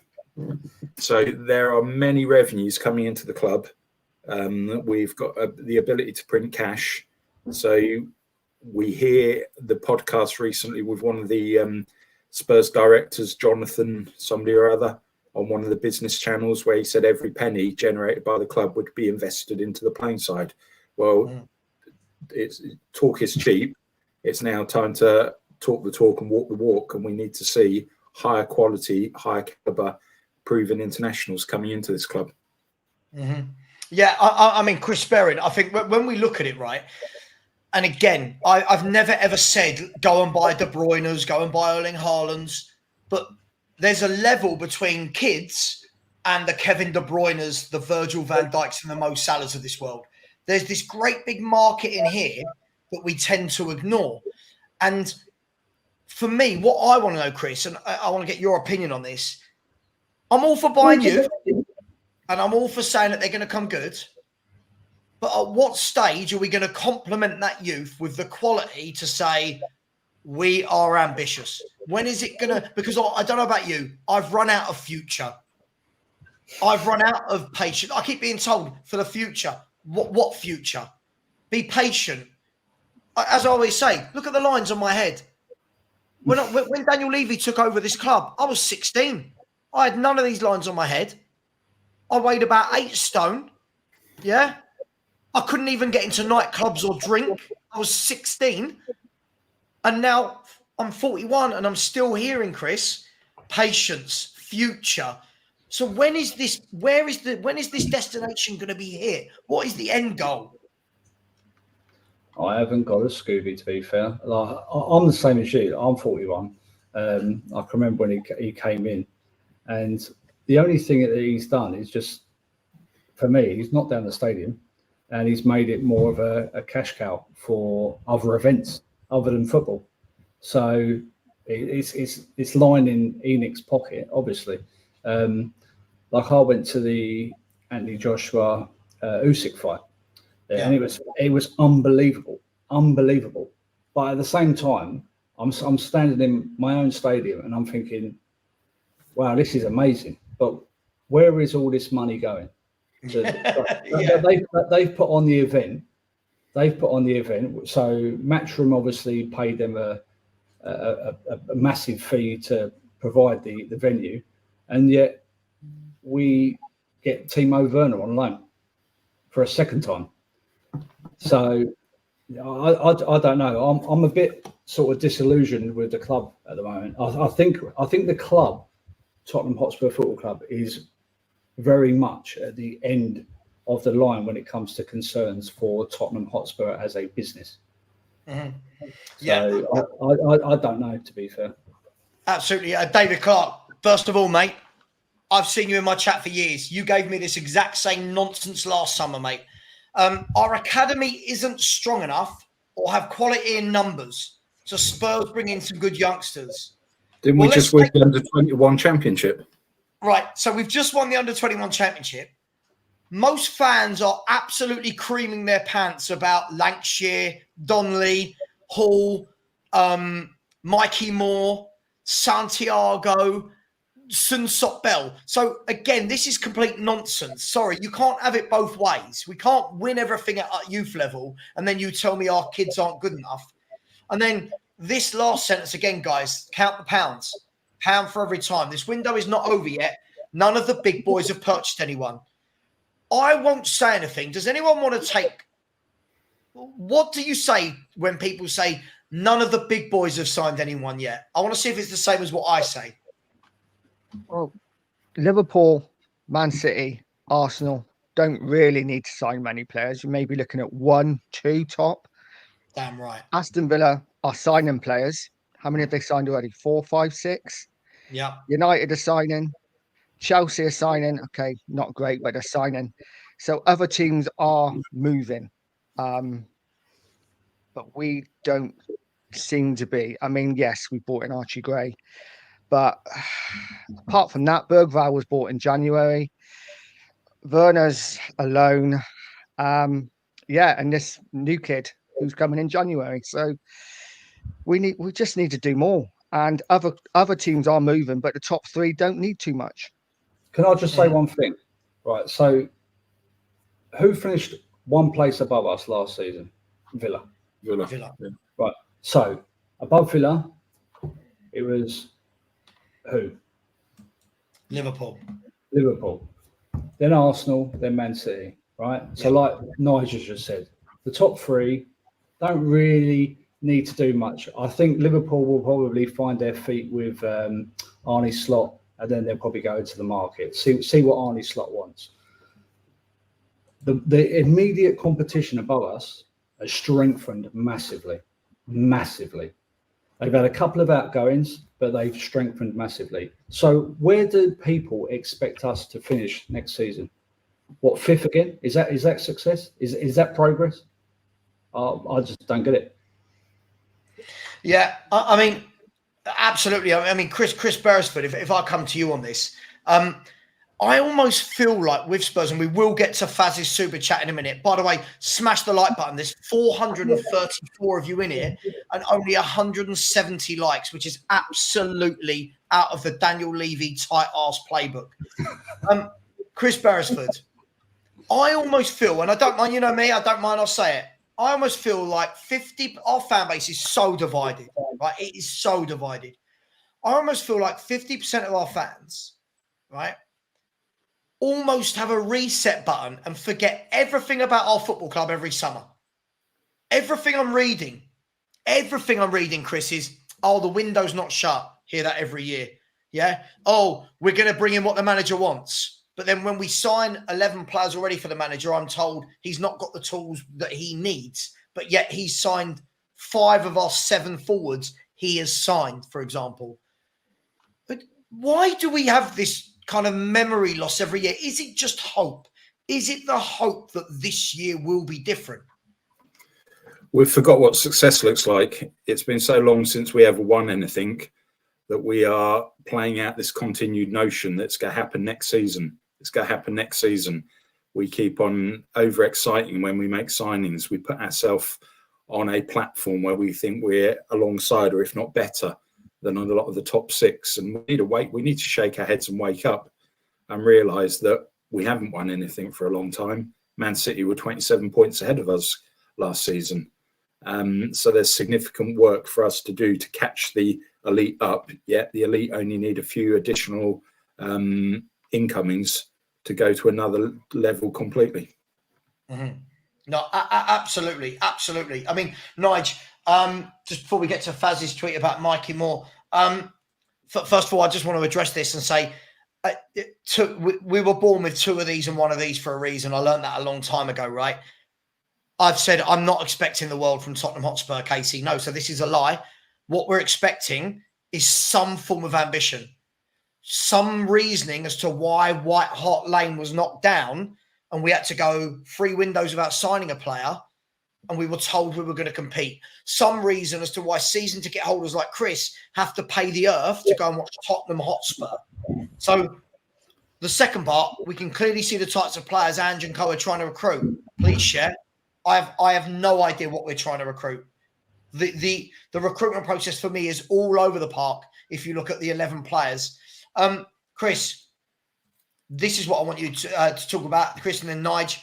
So there are many revenues coming into the club. We've got the ability to print cash. So we hear the podcast recently with one of the Spurs directors, Jonathan, somebody or other, on one of the business channels where he said every penny generated by the club would be invested into the playing side. Well, talk is cheap. It's now time to talk the talk and walk the walk, and we need to see higher quality, higher caliber, proven internationals coming into this club. Mm-hmm. Yeah, I mean, Chris Sperrin, I think when we look at it, right, and again, I've never ever said go and buy De Bruyne's, go and buy Erling Haaland's, but there's a level between kids and the Kevin De Bruyne's, the Virgil van Dijks and the Mo Salahs of this world. There's this great big market in here that we tend to ignore. And for me, what I want to know, Chris, and I want to get your opinion on this, I'm all for buying youth and I'm all for saying that they're going to come good. But at what stage are we going to complement that youth with the quality to say we are ambitious? When is it going to? Because I don't know about you. I've run out of future. I've run out of patience. I keep being told for the future. What future? Be patient. As I always say, look at the lines on my head. When Daniel Levy took over this club, I was 16. I had none of these lines on my head. I weighed about 8 stone. Yeah. I couldn't even get into nightclubs or drink. I was 16. And now I'm 41 and I'm still hearing, Chris, patience, future. So when is this destination going to be here? What is the end goal? I haven't got a Scooby, to be fair. Like, I'm the same as you. I'm 41. I can remember when he came in. And the only thing that he's done is just, for me, he's knocked down the stadium and he's made it more of a cash cow for other events other than football. So it's lying in Enoch's pocket, obviously. Like I went to the Anthony Joshua Usyk fight, and it was unbelievable. But at the same time, I'm standing in my own stadium and I'm thinking, wow, this is amazing. But where is all this money going? They've put on the event. So Matchroom obviously paid them a massive fee to provide the venue, and yet we get Timo Werner on loan for a second time. So I don't know. I'm a bit sort of disillusioned with the club at the moment. I think the club Tottenham Hotspur Football Club is very much at the end of the line when it comes to concerns for Tottenham Hotspur as a business. Mm-hmm. So I don't know, to be fair. Absolutely. David Clark, first of all, mate, I've seen you in my chat for years. You gave me this exact same nonsense last summer, mate. Our academy isn't strong enough or have quality in numbers. So Spurs bring in some good youngsters. Didn't we just win the under-21 championship? Right. So we've just won the under-21 championship. Most fans are absolutely creaming their pants about Lancashire, Donnelly, Hall, Mikey Moore, Santiago, Sunsot Bell. So again, this is complete nonsense. Sorry, you can't have it both ways. We can't win everything at youth level and then you tell me our kids aren't good enough. And then this last sentence again, guys, count the pounds. Pound for every time. This window is not over yet. None of the big boys have purchased anyone. I won't say anything. Does anyone want to take... What do you say when people say none of the big boys have signed anyone yet? I want to see if it's the same as what I say. Well, Liverpool, Man City, Arsenal don't really need to sign many players. You may be looking at 1, 2 top. Damn right. Aston Villa are signing players. How many have they signed already? 4, 5, 6? Yeah. United are signing. Chelsea are signing. Okay, not great, but they're signing. So other teams are moving. But we don't seem to be. I mean, yes, we bought in Archie Gray. But apart from that, Bergvall was bought in January. Werner's alone. And this new kid who's coming in January. So we just need to do more. And other teams are moving, but the top 3 don't need too much. Can I just say one thing? Right. So who finished one place above us last season? Villa. Villa. Yeah. Right. So above Villa, it was who? Liverpool. Then Arsenal, then Man City. Right. So like Nigel just said, the top 3 don't really need to do much. I think Liverpool will probably find their feet with Arne Slot, and then they'll probably go into the market. See what Arne Slot wants. The immediate competition above us has strengthened massively. They've had a couple of outgoings, but they've strengthened massively. So where do people expect us to finish next season? What, 5th again? Is that success? Is that progress? I just don't get it. Yeah, I mean, absolutely. I mean, Chris Beresford, if I come to you on this, I almost feel like with Spurs, and we will get to Faz's super chat in a minute. By the way, smash the like button. There's 434 of you in here and only 170 likes, which is absolutely out of the Daniel Levy tight arse playbook. Chris Beresford, I almost feel, and I don't mind, you know me, I don't mind, I'll say it. I almost feel like our fan base is so divided, right? It is so divided. I almost feel like 50% of our fans, right, almost have a reset button and forget everything about our football club every summer. Everything I'm reading, Chris, is, oh, the window's not shut. Hear that every year. Yeah. Oh, we're going to bring in what the manager wants. But then when we sign 11 players already for the manager, I'm told he's not got the tools that he needs, but yet he's signed 5 of our 7 forwards he has signed, for example. But why do we have this kind of memory loss every year? Is it just hope? Is it the hope that this year will be different? We've forgot what success looks like. It's been so long since we ever won anything that we are playing out this continued notion that's going to happen next season. It's going to happen next season. We keep on over-exciting when we make signings. We put ourselves on a platform where we think we're alongside, or if not better, than on a lot of the top 6. And we need to shake our heads and wake up and realise that we haven't won anything for a long time. Man City were 27 points ahead of us last season. So there's significant work for us to do to catch the elite up. Yet the elite only need a few additional incomings to go to another level completely. Mm-hmm. No, absolutely. Absolutely. I mean, Nige, just before we get to Faz's tweet about Mikey Moore, first of all, I just want to address this and say we were born with 2 of these and 1 of these for a reason. I learned that a long time ago, right? I've said I'm not expecting the world from Tottenham Hotspur, Casey. No, so this is a lie. What we're expecting is some form of ambition, some reasoning as to why White Hart Lane was knocked down and we had to go 3 windows without signing a player and we were told we were going to compete. Some reason as to why season ticket holders like Chris have to pay the earth to go and watch Tottenham Hotspur. So the second part, we can clearly see the types of players Ange and Co are trying to recruit. Please share. I have no idea what we're trying to recruit. The recruitment process for me is all over the park if you look at the 11 players. Chris, this is what I want you to talk about. Chris and then Nige.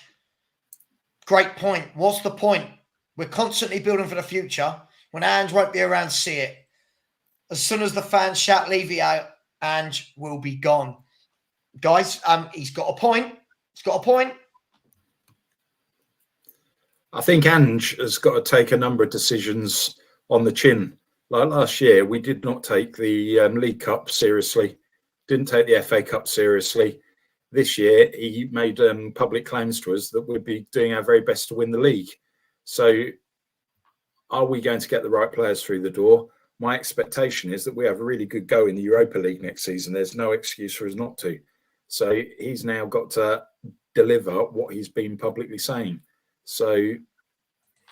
Great point. What's the point? We're constantly building for the future. When Ange won't be around to see it. As soon as the fans shout Levy out, Ange will be gone. Guys, he's got a point. He's got a point. I think Ange has got to take a number of decisions on the chin. Like last year, we did not take the League Cup seriously, didn't take the FA Cup seriously. This year, he made public claims to us that we'd be doing our very best to win the league. So are we going to get the right players through the door? My expectation is that we have a really good go in the Europa League next season. There's no excuse for us not to. So he's now got to deliver what he's been publicly saying. So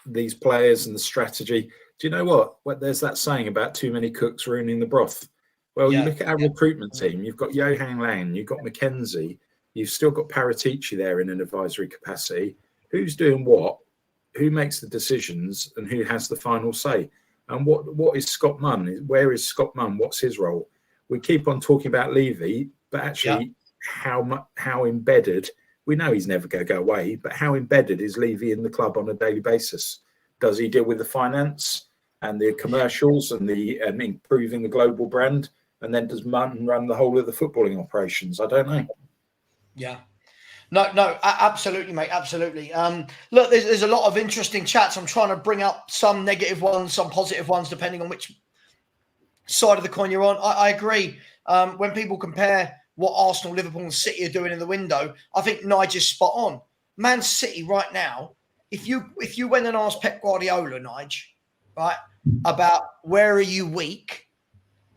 these players and the strategy, do you know what? There's that saying about too many cooks ruining the broth. Well, you look at our recruitment team, you've got Johan Lang, you've got McKenzie, you've still got Paratici there in an advisory capacity. Who's doing what? Who makes the decisions and who has the final say? And what is Scott Munn? Where is Scott Munn? What's his role? We keep on talking about Levy, but actually how embedded, we know he's never going to go away, but how embedded is Levy in the club on a daily basis? Does he deal with the finance and the commercials and the improving the global brand? And then does Munn run the whole of the footballing operations? I don't know. Yeah. No, absolutely, mate. Absolutely. Look, there's a lot of interesting chats. I'm trying to bring up some negative ones, some positive ones, depending on which side of the coin you're on. I agree. When people compare what Arsenal, Liverpool and City are doing in the window, I think Nige's spot on. Man City right now, if you went and asked Pep Guardiola, Nige, right, about where are you weak,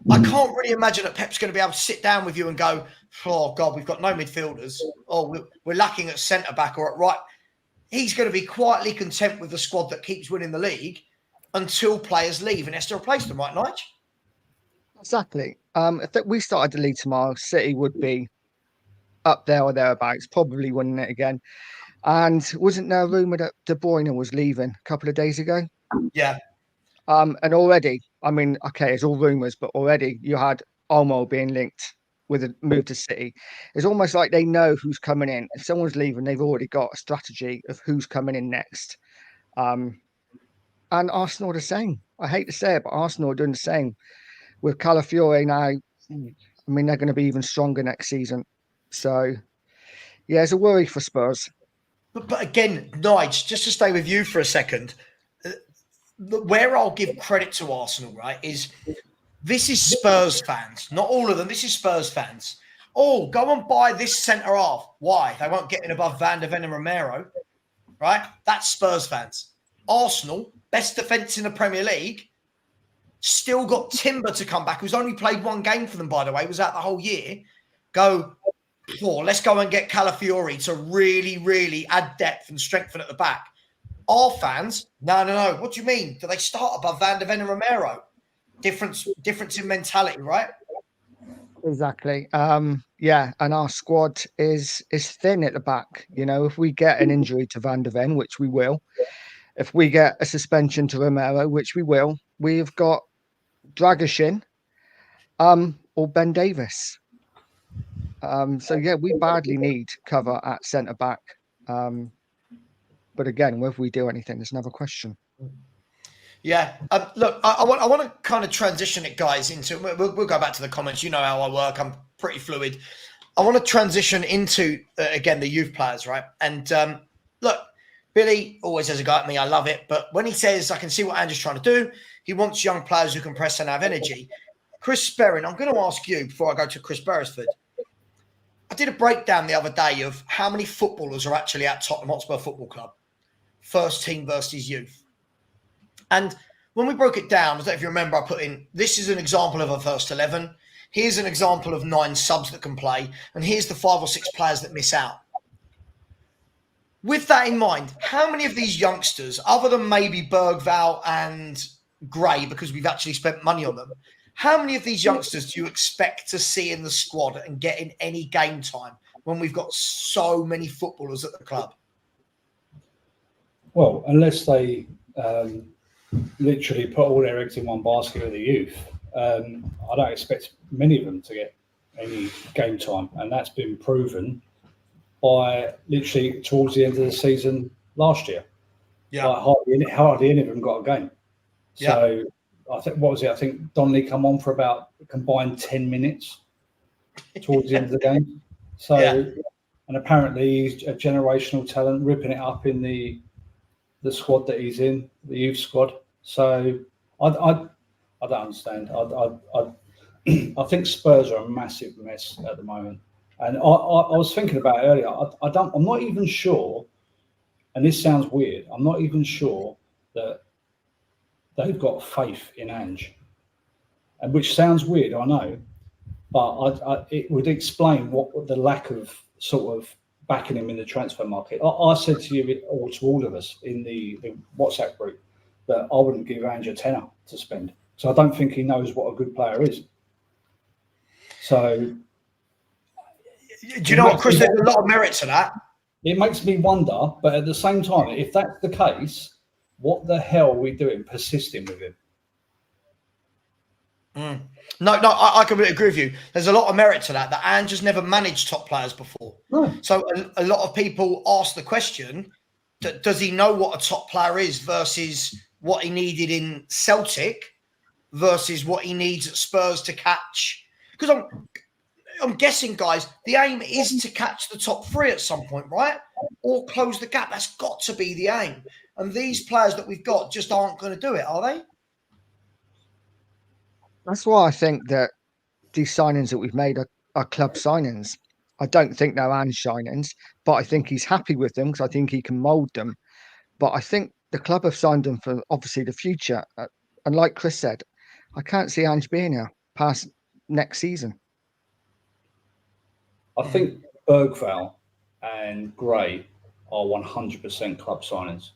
I can't really imagine that Pep's going to be able to sit down with you and go, oh, God, we've got no midfielders. Oh, we're lacking at centre-back or at right. He's going to be quietly content with the squad that keeps winning the league until players leave and has to replace them, right, Nige? Exactly. If we started the league tomorrow, City would be up there or thereabouts, probably winning it again. And wasn't there a rumour that De Bruyne was leaving a couple of days ago? Yeah. And already, I mean, okay, it's all rumours, but already you had Olmo being linked with a move to City. It's almost like they know who's coming in. If someone's leaving, they've already got a strategy of who's coming in next. And Arsenal are the same. I hate to say it, but Arsenal are doing the same. With Calafiore now, I mean, they're going to be even stronger next season. So, yeah, it's a worry for Spurs. But again, Nige, just to stay with you for a second, where I'll give credit to Arsenal, right, is this is Spurs fans. Not all of them. This is Spurs fans. Oh, go and buy this centre half. Why? They won't get in above Van de Ven and Romero, right? That's Spurs fans. Arsenal, best defence in the Premier League, still got Timber to come back, who's only played 1 game for them, by the way, was out the whole year. Let's go and get Calafiore to really, really add depth and strengthen at the back. Our fans, no. What do you mean? Do they start above Van de Ven and Romero? Difference in mentality, right? Exactly. Yeah, and our squad is thin at the back. You know, if we get an injury to Van de Ven, which we will, if we get a suspension to Romero, which we will, we've got Dragishin, or Ben Davis. So yeah, we badly need cover at centre back. But again, whether we do anything is another question. Yeah. Look, I want to kind of transition it, guys, into. We'll go back to the comments. You know how I work. I'm pretty fluid. I want to transition into again the youth players, right? And look, Billy always has a go at me. I love it. But when he says, I can see what Andrew's trying to do, he wants young players who can press and have energy. Chris Sperrin, I'm going to ask you before I go to Chris Beresford. I did a breakdown the other day of how many footballers are actually at Tottenham Hotspur Football Club. First team versus youth. And when we broke it down, I don't know if you remember, I put in, this is an example of a first 11. Here's an example of 9 subs that can play. And here's the 5 or 6 players that miss out. With that in mind, how many of these youngsters, other than maybe Bergvall and Gray, because we've actually spent money on them, how many of these youngsters do you expect to see in the squad and get in any game time when we've got so many footballers at the club? Well, unless they literally put all their eggs in one basket with the youth, I don't expect many of them to get any game time. And that's been proven by literally towards the end of the season last year. Yeah. Like hardly any of them got a game. So I think, what was it? I think Donnelly come on for about combined 10 minutes towards the end of the game. So, and apparently he's a generational talent, ripping it up in the squad that he's in, the youth squad. So I don't understand. I think Spurs are a massive mess at the moment. And I was thinking about it earlier. I'm not even sure, and this sounds weird, I'm not even sure that they've got faith in Ange. And which sounds weird, I know, but it would explain what the lack of sort of backing him in the transfer market. I said to you, or to all of us in the WhatsApp group, that I wouldn't give Ange a tenner to spend. So I don't think he knows what a good player is. So... Do you know what, Chris? There's a lot of merit to that. It makes me wonder, but at the same time, if that's the case, what the hell are we doing persisting with him? No, I completely agree with you. There's a lot of merit to that. That Ange has never managed top players before. No. So a lot of people ask the question, does he know what a top player is versus what he needed in Celtic versus what he needs at Spurs to catch? Because I'm guessing, guys, the aim is to catch the top 3 at some point, right? Or close the gap. That's got to be the aim. And these players that we've got just aren't going to do it, are they? That's why I think that these signings that we've made are club signings. I don't think they're Ange signings, but I think he's happy with them because I think he can mould them. But I think the club have signed them for, obviously, the future. And like Chris said, I can't see Ange being here past next season. I think Bergvall and Gray are 100% club signings.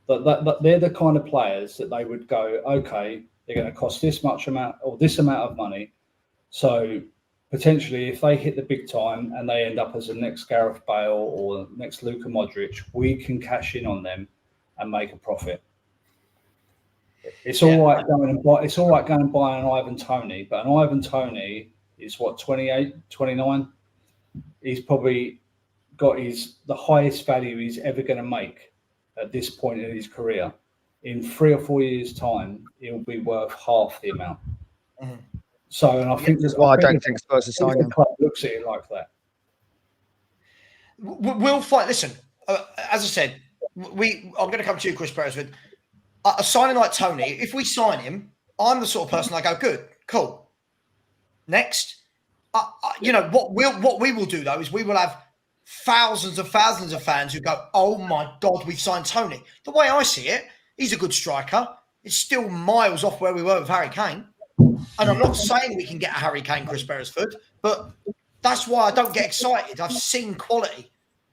But they're the kind of players that they would go, okay, they're going to cost this much amount or this amount of money. So potentially, if they hit the big time and they end up as the next Gareth Bale or next Luka Modric, we can cash in on them and make a profit. It's all right going and buy an Ivan Toney, but an Ivan Toney is what, 28, 29? He's probably got the highest value he's ever going to make at this point in his career. In 3 or 4 years' time, he'll be worth half the amount. Mm-hmm. So, and I think that's why I don't think Spurs are signing him. The club looks at it like that. We'll fight. Listen, as I said, I'm going to come to you, Chris Beresford. A signing like Toney, if we sign him, I'm the sort of person I go, good, cool. Next. What we will do though is we will have thousands of fans who go, oh my God, we've signed Toney. The way I see it, he's a good striker. It's still miles off where we were with Harry Kane. And I'm not saying we can get a Harry Kane, Chris Beresford, but that's why I don't get excited. I've seen quality.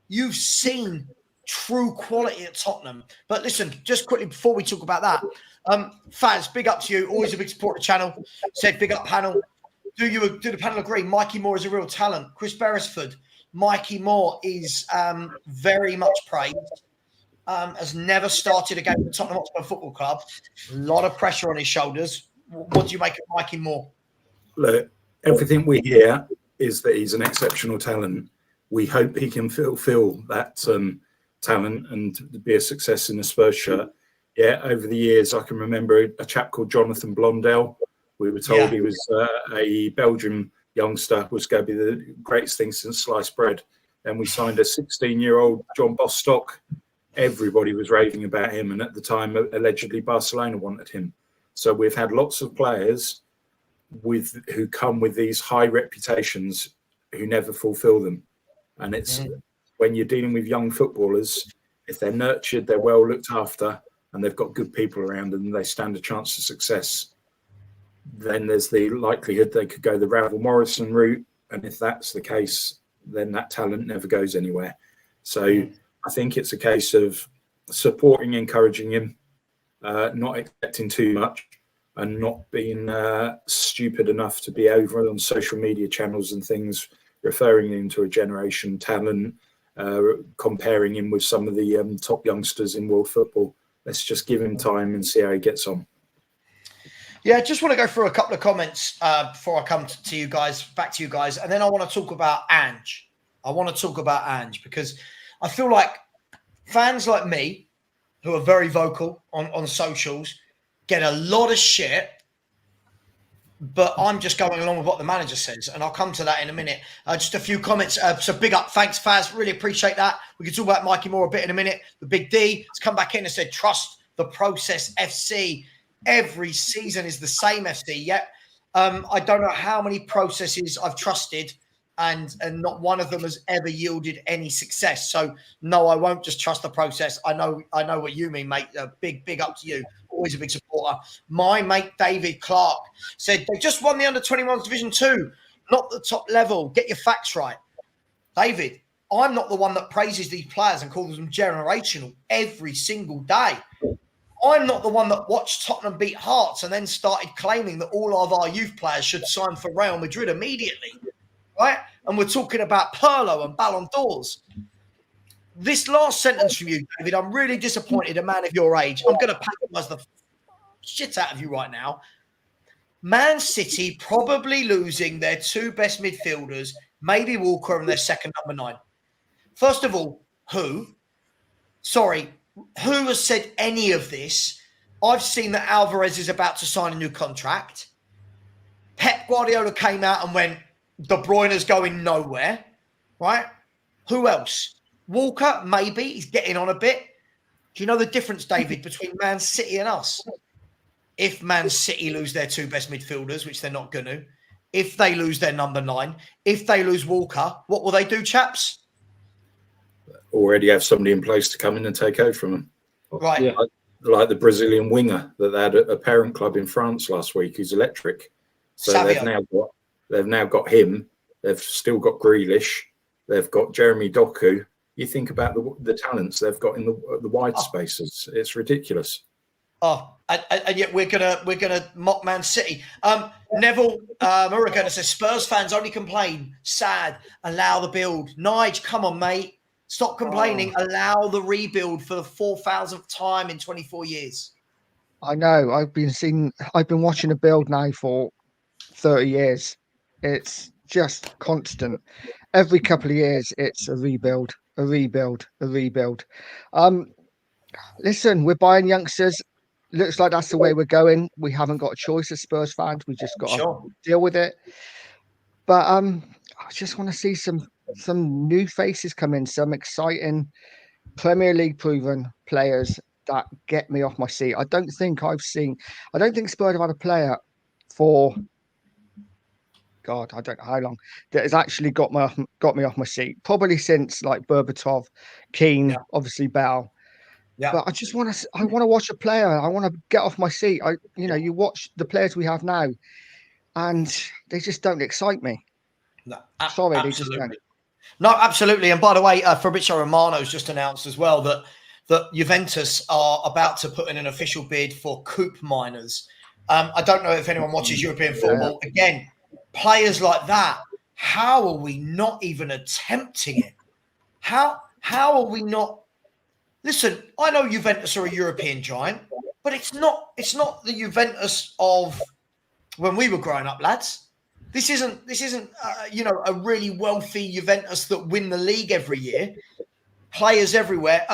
You've seen true quality at Tottenham. But listen, just quickly before we talk about that, Faz, big up to you. Always a big supporter of the channel. Said big up panel. Do the panel agree? Mikey Moore is a real talent. Chris Beresford, Mikey Moore is very much praised. Has never started a game for Tottenham Hotspur Football Club. A lot of pressure on his shoulders. What do you make of Mikey Moore? Look, everything we hear is that he's an exceptional talent. We hope he can fulfill that talent and be a success in the Spurs shirt. Yeah, over the years, I can remember a chap called Jonathan Blondell. We were told he was a Belgian youngster, was going to be the greatest thing since sliced bread. And we signed a 16-year-old John Bostock. Everybody was raving about him. And at the time, allegedly, Barcelona wanted him. So we've had lots of players who come with these high reputations who never fulfill them. And it's when you're dealing with young footballers, if they're nurtured, they're well looked after, and they've got good people around them, they stand a chance of success. Then there's the likelihood they could go the Ravel Morrison route. And if that's the case, then that talent never goes anywhere. So I think it's a case of supporting, encouraging him, not expecting too much, and not being stupid enough to be over on social media channels and things, referring him to a generation talent, comparing him with some of the top youngsters in world football. Let's just give him time and see how he gets on. Yeah, I just want to go through a couple of comments before I come to you guys, back to you guys. And then I want to talk about Ange. Because I feel like fans like me, who are very vocal on socials, get a lot of shit, but I'm just going along with what the manager says. And I'll come to that in a minute. Just a few comments. So big up. Thanks, Faz. Really appreciate that. We can talk about Mikey Moore a bit in a minute. The Big D has come back in and said, trust the process, FC. Every season is the same, FC. Yep. I don't know how many processes I've trusted and not one of them has ever yielded any success. So no, I won't just trust the process. I know what you mean, mate. Big up to you. Always a big supporter. My mate David Clark said they just won the under-21s Division 2, not the top level. Get your facts right. David, I'm not the one that praises these players and calls them generational every single day. I'm not the one that watched Tottenham beat Hearts and then started claiming that all of our youth players should sign for Real Madrid immediately, right? And we're talking about Pirlo and Ballon d'Ors. This last sentence from you, David, I'm really disappointed, a man of your age. I'm going to patronise the shit out of you right now. Man City probably losing their two best midfielders, maybe Walker and their second number 9. First of all, who? Sorry, who has said any of this? I've seen that Alvarez is about to sign a new contract. Pep Guardiola came out and went, De Bruyne's going nowhere, right? Who else? Walker, maybe. He's getting on a bit. Do you know the difference, David, between Man City and us? If Man City lose their two best midfielders, which they're not going to, if they lose their number 9, if they lose Walker, what will they do, chaps? Already have somebody in place to come in and take over from them. Right. Yeah. Like the Brazilian winger that they had at a parent club in France last week, who's electric. So Savva. they've now got him. They've still got Grealish. They've got Jeremy Doku. You think about the talents they've got in the wide spaces. It's ridiculous. Oh, and yet we're gonna mock Man City. Neville Murugan says Spurs fans only complain. Sad. Allow the build. Nige, come on, mate. Stop complaining. Allow the rebuild for the 4,000th time in 24 years. I know. I've been watching a build now for 30 years. It's just constant. Every couple of years, it's a rebuild, a rebuild, a rebuild. Listen, we're buying youngsters. Looks like that's the way we're going. We haven't got a choice as Spurs fans. We just got to deal with it. But I just want to see some new faces come in, some exciting Premier League proven players that get me off my seat. I don't think Spurs have had a player for God, I don't know how long that has actually got me off my seat. Probably since like Berbatov, Keane, obviously Bell. Yeah. But I want to watch a player. I want to get off my seat. You watch the players we have now, and they just don't excite me. No, sorry, absolutely. They just don't. No, absolutely. And by the way, Fabrizio Romano's just announced as well that Juventus are about to put in an official bid for Coop Miners. I don't know if anyone watches European football. Again, players like that, how are we not even attempting it? How are we not? Listen, I know Juventus are a European giant, but it's not the Juventus of when we were growing up, lads. This isn't a really wealthy Juventus that win the league every year. Players everywhere.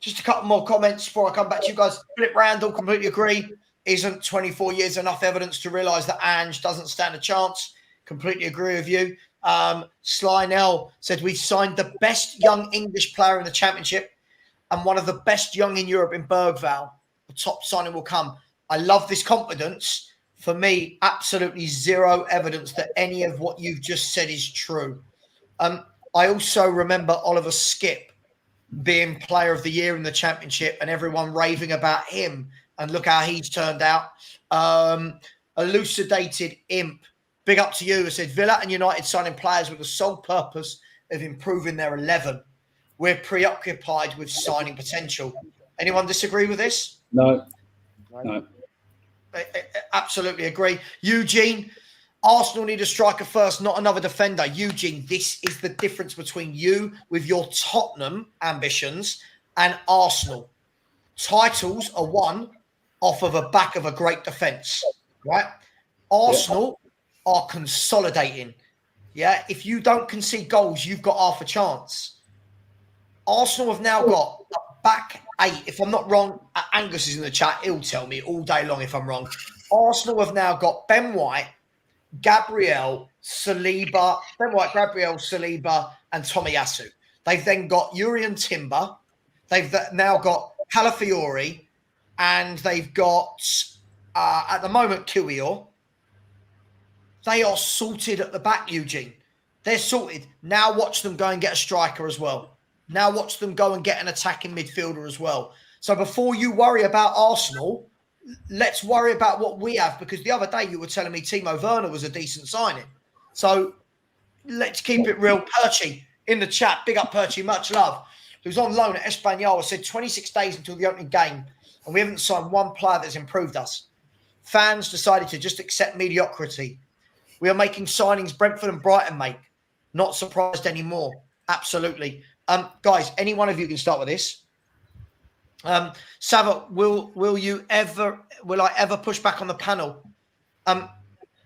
Just a couple more comments before I come back to you guys. Philip Randall, completely agree. Isn't 24 years enough evidence to realise that Ange doesn't stand a chance? Completely agree with you. Sly Nell said we've signed the best young English player in the Championship and one of the best young in Europe in Bergvall. The top signing will come. I love this confidence, For me, absolutely zero evidence that any of what you've just said is true. I also remember Oliver Skipp being player of the year in the championship and everyone raving about him. And look how he's turned out. Elucidated Imp, big up to you. It said Villa and United signing players with the sole purpose of improving their 11. We're preoccupied with signing potential. Anyone disagree with this? No. I absolutely agree. Eugene, Arsenal need a striker first, not another defender. Eugene, this is the difference between you with your Tottenham ambitions and Arsenal. Titles are won off of a back of a great defence, right? Arsenal are consolidating. Yeah, if you don't concede goals, you've got half a chance. Arsenal have now got a back 8. If I'm not wrong, Angus is in the chat. He'll tell me all day long if I'm wrong. Arsenal have now got Ben White, Gabriel, Saliba, and Tomiyasu. They've then got Urian Timber. They've now got Calafiori, and they've got, at the moment, Kiwior. They are sorted at the back, Eugene. They're sorted. Now watch them go and get a striker as well. Now watch them go and get an attacking midfielder as well. So before you worry about Arsenal, let's worry about what we have, because the other day you were telling me Timo Werner was a decent signing. So let's keep it real. Perchy in the chat. Big up Perchy. Much love. Who's on loan at Espanyol said 26 days until the opening game and we haven't signed one player that's improved us. Fans decided to just accept mediocrity. We are making signings Brentford and Brighton make. Not surprised anymore. Absolutely. Guys, any one of you can start with this. Savva, will I ever push back on the panel?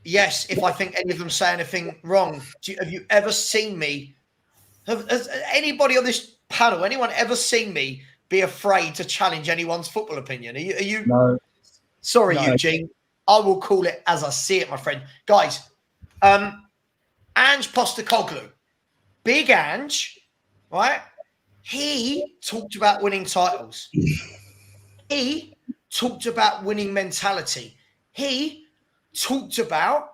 Yes, if I think any of them say anything wrong. Have you ever seen me? Has anybody on this panel, anyone ever seen me be afraid to challenge anyone's football opinion? Are you? No. Sorry, No. Eugene. I will call it as I see it, my friend. Guys, Ange Postecoglou, big Ange, right? He talked about winning titles. He talked about winning mentality. He talked about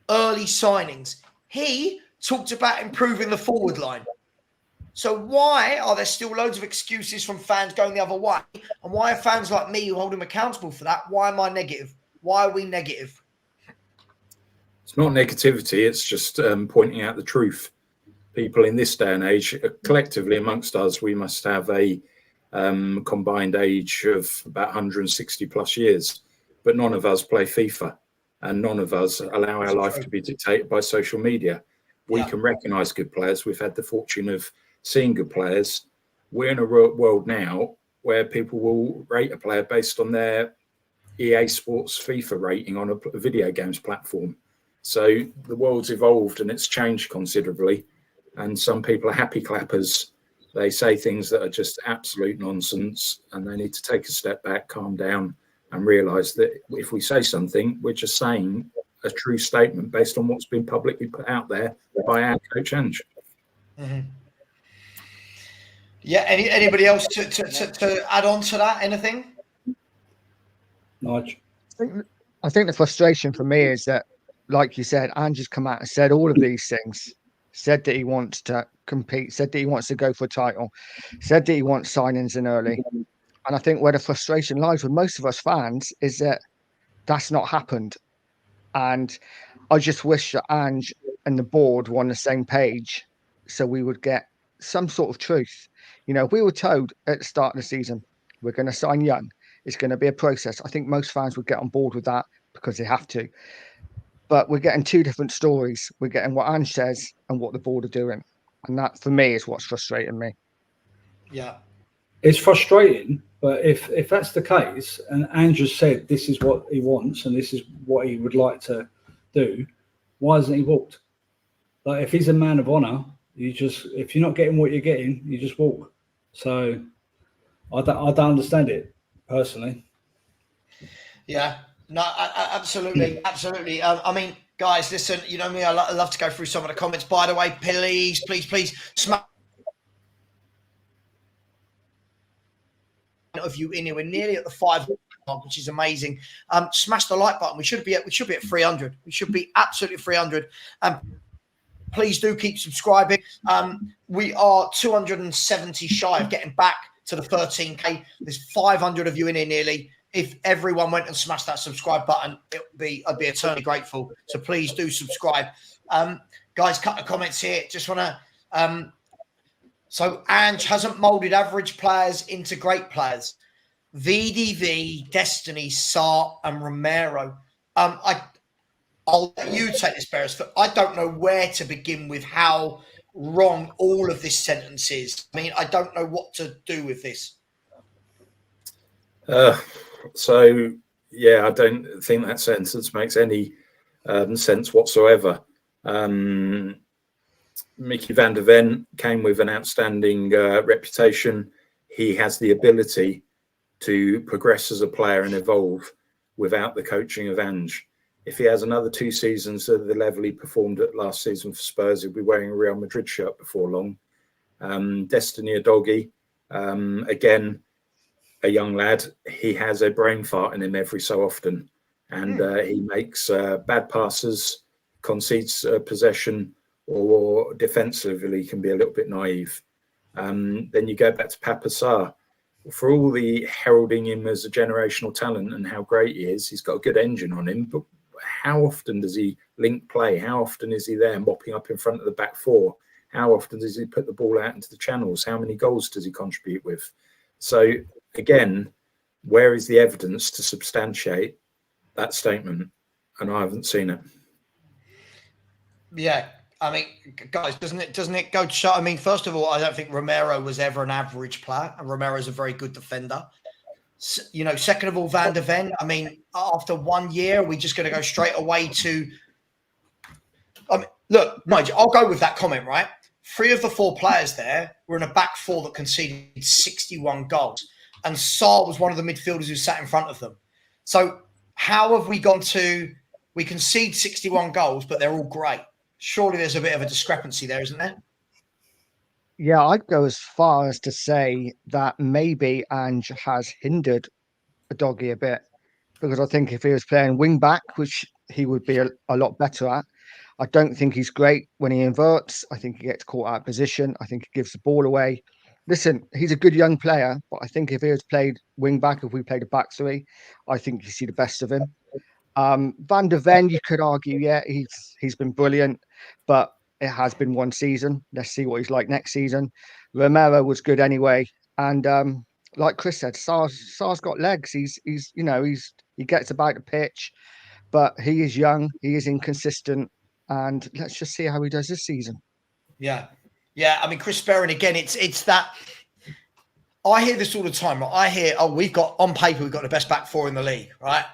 early signings. He talked about improving the forward line. So why are there still loads of excuses from fans going the other way? And why are fans like me who hold him accountable for that? Why am I negative? Why are we negative? It's not negativity. It's just pointing out the truth. People in this day and age, collectively amongst us, we must have a combined age of about 160 plus years. But none of us play FIFA, and none of us allow our life to be dictated by social media. We can recognise good players. We've had the fortune of seeing good players. We're in a world now where people will rate a player based on their EA Sports FIFA rating on a video games platform. So the world's evolved and it's changed considerably. And some people are happy clappers. They say things that are just absolute nonsense, and they need to take a step back, calm down, and realise that if we say something, we're just saying a true statement based on what's been publicly put out there by our coach Ange. Mm-hmm. Yeah. Anybody else to add on to that? Anything? Nige. I think the frustration for me is that, like you said, Ange has come out and said all of these things. Said that he wants to compete. Said that he wants to go for a title. Said that he wants signings in early. And I think where the frustration lies with most of us fans is that that's not happened. And I just wish that Ange and the board were on the same page so we would get some sort of truth. You know, if we were told at the start of the season, we're going to sign young, it's going to be a process, I think most fans would get on board with that because they have to. But we're getting two different stories. We're getting what Ange says and what the board are doing. And that, for me, is what's frustrating me. Yeah. It's frustrating, but if that's the case, and Ange has said this is what he wants and this is what he would like to do, why hasn't he walked? Like, if he's a man of honour, if you're not getting what you're getting, you just walk. So I don't understand it personally. Yeah. No, absolutely. Absolutely. I mean, guys, listen, you know me, I love to go through some of the comments. By the way, please smash of you in here. We're nearly at the 5 which is amazing. Smash the like button. We should be at 300. We should be absolutely 300. Please do keep subscribing. We are 270 shy of getting back to the 13K. There's 500 of you in here nearly. If everyone went and smashed that subscribe button, I'd be eternally grateful. So please do subscribe. Guys, cut the comments here. Just want to. So Ange hasn't molded average players into great players. VDV, Destiny, Sarr, and Romero. I'll let you take this, Beres, but I don't know where to begin with how wrong all of this sentence is. I mean, I don't know what to do with this. So, yeah, I don't think that sentence makes any sense whatsoever. Mickey van der Ven came with an outstanding reputation. He has the ability to progress as a player and evolve without the coaching of Ange. If he has another 2 seasons at the level he performed at last season for Spurs, he'll be wearing a Real Madrid shirt before long. Destiny Udogie, again, a young lad. He has a brain fart in him every so often. And he makes bad passes, concedes possession, or defensively can be a little bit naive. Then you go back to Papa Sarr. For all the heralding him as a generational talent and how great he is, he's got a good engine on him. But how often does he link play? How often is he there mopping up in front of the back four? How often does he put the ball out into the channels? How many goals does he contribute with? So again, where is the evidence to substantiate that statement? And I haven't seen it. Yeah. I mean, guys, doesn't it go to show? I mean, first of all, I don't think Romero was ever an average player, and Romero's a very good defender. You know, second of all, Van der Ven. I mean, after 1 year, we're just going to go straight away to. I mean, look, Nige, I'll go with that comment, right? 3 of the 4 players there were in a back 4 that conceded 61 goals, and Sarr was one of the midfielders who sat in front of them. So, how have we gone to? We concede 61 goals, but they're all great. Surely there's a bit of a discrepancy there, isn't there? Yeah, I'd go as far as to say that maybe Ange has hindered Udogie a bit, because I think if he was playing wing back, which he would be a lot better at, I don't think he's great when he inverts. I think he gets caught out of position. I think he gives the ball away. Listen, he's a good young player, but I think if he was played wing back, if we played a back 3, I think you see the best of him. Van der Ven, you could argue, yeah, he's been brilliant, but it has been 1 season. Let's see what he's like next season. Romero was good anyway, and like Chris said, Sarr's got legs. He gets about the pitch, but he is young, he is inconsistent, and let's just see how he does this season. Yeah. I mean, Chris Sperrin, again, it's that. I hear this all the time. Right? I hear, we've got on paper, we've got the best back 4 in the league, right?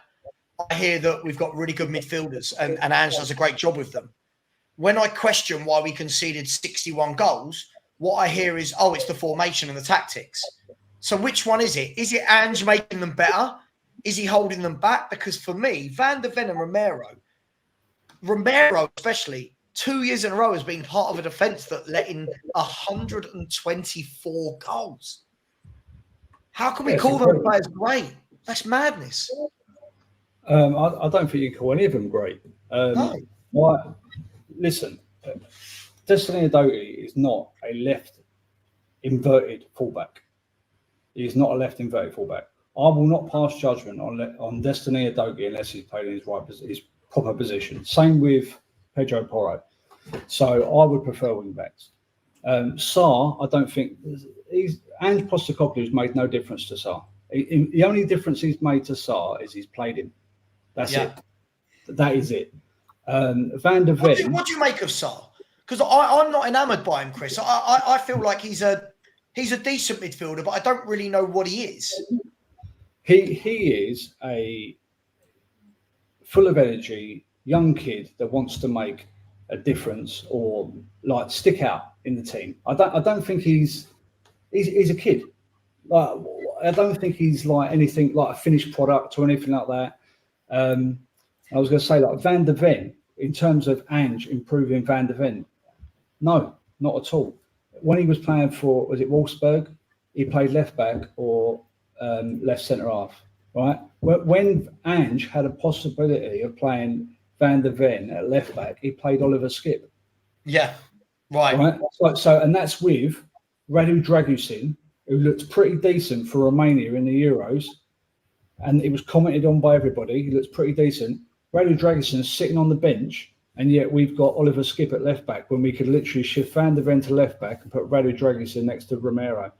I hear that we've got really good midfielders and Ange does a great job with them. When I question why we conceded 61 goals, what I hear is, it's the formation and the tactics. So which one is it? Is it Ange making them better? Is he holding them back? Because for me, Van der Ven and Romero especially, 2 years in a row has been part of a defence that let in 124 goals. How can we call those players great? That's madness. I don't think you can call any of them great. No. Listen, Destiny Udogie is not a left inverted fullback. He is not a left inverted fullback. I will not pass judgment on Destiny Udogie unless he's played in his proper position. Same with Pedro Porro. So I would prefer wing backs. Sarr, I don't think Ange Postecoglou's made no difference to Sarr. The only difference he's made to Sarr is he's played him. That's it. That is it. Van der Ven. What do you make of Sarr? Because I'm not enamoured by him, Chris. I feel like he's a decent midfielder, but I don't really know what he is. He is a full of energy young kid that wants to make a difference or like stick out in the team. I don't think he's a kid. Like, I don't think he's like anything like a finished product or anything like that. I was going to say like Van der Ven, in terms of Ange improving Van der Ven, no, not at all. When he was playing for, was it Wolfsburg? He played left back or left centre half. right? When Ange had a possibility of playing Van der Ven at left back, he played Oliver Skip. Yeah, right. So and that's with Radu Dragusin, who looked pretty decent for Romania in the Euros, and it was commented on by everybody. He looks pretty decent. Radu Dragusin is sitting on the bench, and yet we've got Oliver Skip at left back when we could literally shift Van der Ven to left back and put Radu Dragusin next to Romero.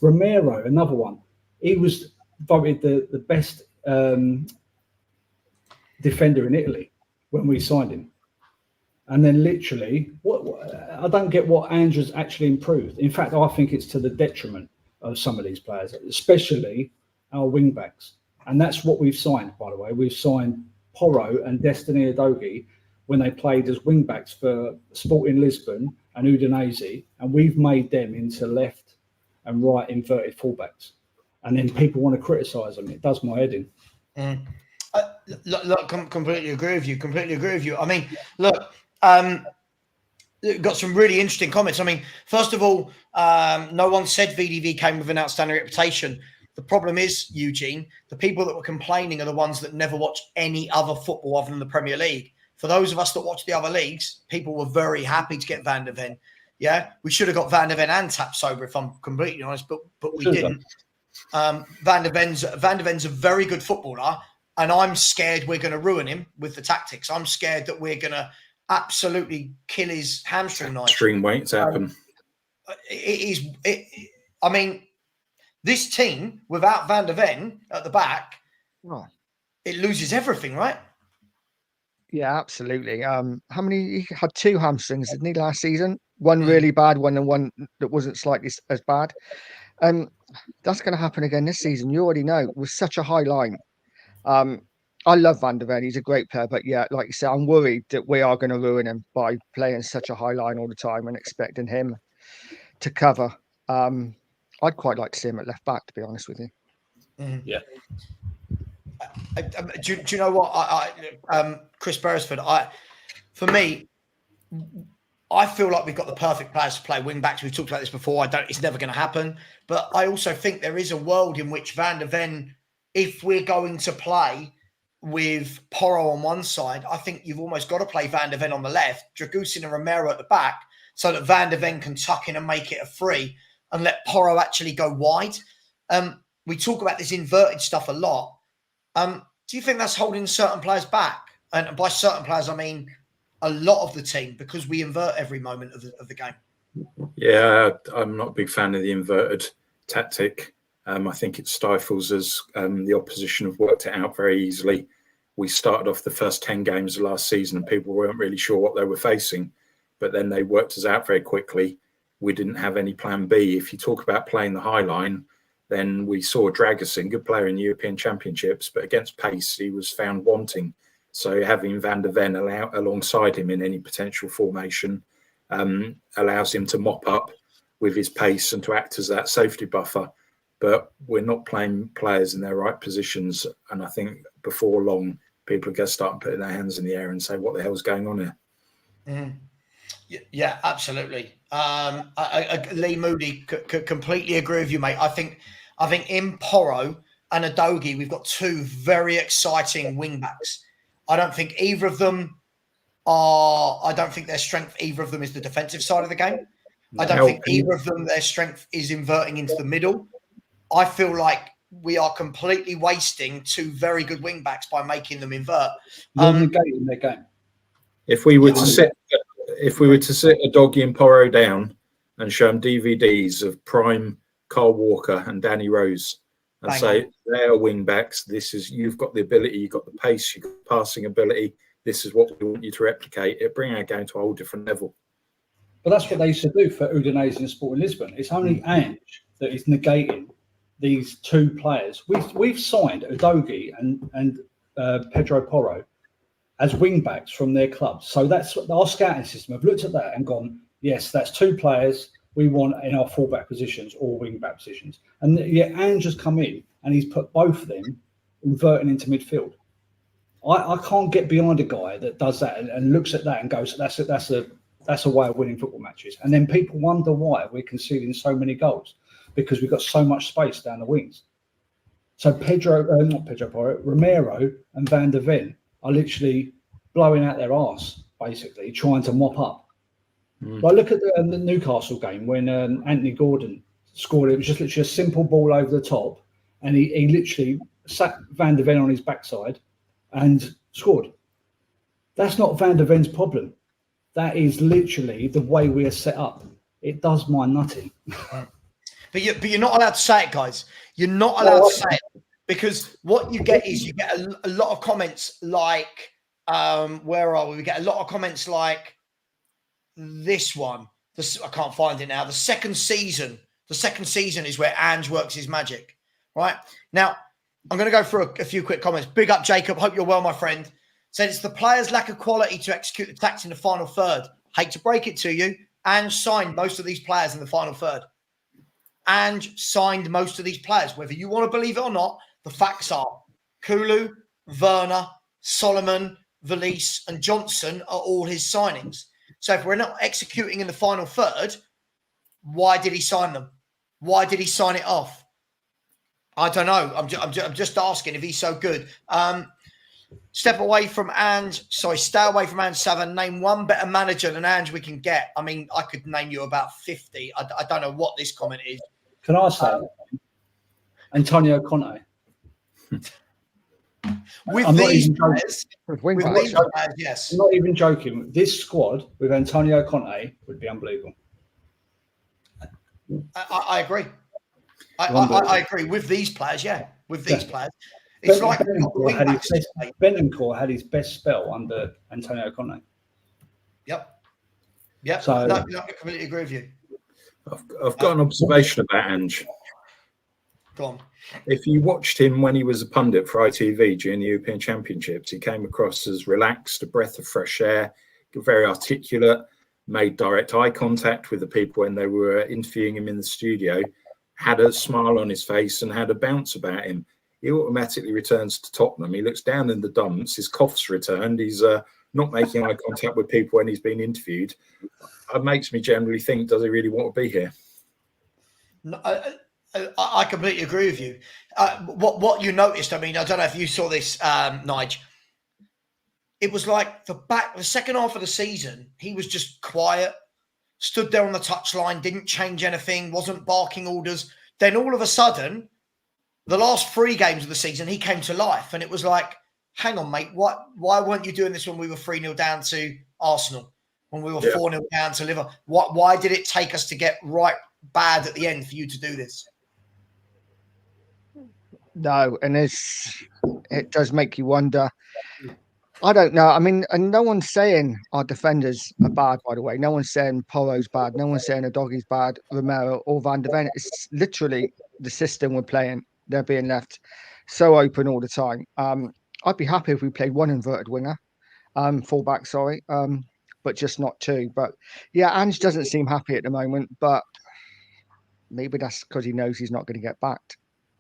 Romero, another one. He was voted the best defender in Italy when we signed him. And then literally, I don't get what Andrew's actually improved. In fact, I think it's to the detriment of some of these players, especially our wing backs. And that's what we've signed, by the way. We've signed Porro and Destiny Udogie when they played as wing backs for Sporting Lisbon and Udinese, and we've made them into left and right inverted fullbacks. And then people want to criticise them. It does my head in. Look, completely agree with you. I mean, look, got some really interesting comments. I mean, first of all, no one said VDV came with an outstanding reputation. The problem is, Eugene, the people that were complaining are the ones that never watch any other football other than the Premier League. For those of us that watch the other leagues, people were very happy to get Van der Ven. Yeah, we should have got Van der Ven and Tapsoba, if I'm completely honest, but we didn't. Van der Ven's a very good footballer, and I'm scared we're going to ruin him with the tactics. I'm scared that we're going to absolutely kill his hamstring. Hamstring weights happen. I mean, this team without Van der Ven at the back, it loses everything, right? Yeah, absolutely. How many? He had 2 hamstrings, didn't he, last season? One really bad one and one that wasn't slightly as bad. That's going to happen again this season. You already know, with such a high line. I love Van der Ven. He's a great player. But yeah, like you said, I'm worried that we are going to ruin him by playing such a high line all the time and expecting him to cover. I'd quite like to see him at left back, to be honest with you. Yeah. Do you know what? Chris Beresford, for me, I feel like we've got the perfect players to play wing backs. We've talked about this before. It's never going to happen. But I also think there is a world in which Van der Ven, if we're going to play with Porro on one side, I think you've almost got to play Van der Ven on the left, Dragusin and Romero at the back, so that Van der Ven can tuck in and make it a free and let Porro actually go wide. We talk about this inverted stuff a lot. Do you think that's holding certain players back? And by certain players, I mean a lot of the team, because we invert every moment of the game. Yeah, I'm not a big fan of the inverted tactic. I think it stifles us. The opposition have worked it out very easily. We started off the first 10 games of last season and people weren't really sure what they were facing, but then they worked us out very quickly. We didn't have any plan B. If you talk about playing the high line, then we saw Dragusin, good player in the European Championships, but against pace, he was found wanting. So having Van der Ven alongside him in any potential formation allows him to mop up with his pace and to act as that safety buffer. But we're not playing players in their right positions. And I think before long, people are going to start putting their hands in the air and say, what the hell's going on here? Yeah, absolutely. Lee Moody could completely agree with you, mate. I think in Porro and Udogie, we've got 2 very exciting wing backs. I don't think either of them I don't think their strength, either of them, is the defensive side of the game. I don't think either of them, their strength is inverting into the middle. I feel like we are completely wasting 2 very good wing backs by making them invert. Negating their game. If we were to sit Udogie and Porro down and show them DVDs of prime Carl Walker and Danny Rose and say they are wing backs, you've got the ability, you've got the pace, you've got the passing ability, this is what we want you to replicate, it bring our game to a whole different level. But that's what they used to do for Udinese and Sporting Lisbon. It's only Ange that is negating these 2 players. We've signed Udogie and Pedro Porro as wing backs from their clubs. So that's our scouting system. I've looked at that and gone, yes, that's 2 players we want in our fullback positions or wing back positions. And yet Ange has come in and he's put both of them inverting into midfield. I can't get behind a guy that does that and looks at that and goes, that's a way of winning football matches. And then people wonder why we're conceding so many goals, because we've got so much space down the wings. So Romero and Van der Ven are literally blowing out their arse, basically trying to mop up. But look at the Newcastle game when Anthony Gordon scored. It was just literally a simple ball over the top, and he literally sat Van der Ven on his backside and scored. That's not Van der Ven's problem. That is literally the way we are set up. It does my nutting. But you're not allowed to say it, guys. You're not allowed to say it, because what you get is you get a lot of comments like, where are we? We get a lot of comments like this one. I can't find it now. The second season is where Ange works his magic, right? Now, I'm going to go through a few quick comments. Big up, Jacob. Hope you're well, my friend. Said it's the players' lack of quality to execute the tactics in the final third. Hate to break it to you. Ange signed most of these players in the final third. Ange signed most of these players. Whether you want to believe it or not, the facts are Kulu, Werner, Solomon, Valise, and Johnson are all his signings. So if we're not executing in the final third, why did he sign them? Why did he sign it off? I don't know. I'm just asking if he's so good. Step away from Ange. Sorry, stay away from Ange, Savva. Name one better manager than Ange we can get. I mean, I could name you about 50. I don't know what this comment is. Can I say Antonio Conte? With these players, yes. I'm not even joking. This squad with Antonio Conte would be unbelievable. I agree. I agree with these players. Yeah, with these players, it's like Bentancur had his best spell under Antonio Conte. Yep. So I completely agree with you. I've got an observation about Ange. Go on. If you watched him when he was a pundit for ITV during the European Championships, he came across as relaxed, a breath of fresh air, very articulate, made direct eye contact with the people when they were interviewing him in the studio, had a smile on his face and had a bounce about him. He automatically returns to Tottenham. He looks down in the dumps. His cough's returned. He's not making eye contact with people when he's been interviewed. It makes me generally think, does he really want to be here? No, I completely agree with you. What you noticed, I mean, I don't know if you saw this, Nige. It was like the second half of the season, he was just quiet, stood there on the touchline, didn't change anything, wasn't barking orders. Then all of a sudden, the last 3 games of the season, he came to life. And it was like, hang on, mate, why weren't you doing this when we were 3-0 down to Arsenal? When we were 4-0 down to Liverpool? Why did it take us to get right bad at the end for you to do this? No, and it does make you wonder. I don't know. I mean, and no one's saying our defenders are bad, by the way. No one's saying Poro's bad. No one's saying Udogie's bad, Romero or Van der Ven. It's literally the system we're playing. They're being left so open all the time. I'd be happy if we played one inverted winger, fullback, sorry, but just not 2. But yeah, Ange doesn't seem happy at the moment, but maybe that's because he knows he's not going to get backed.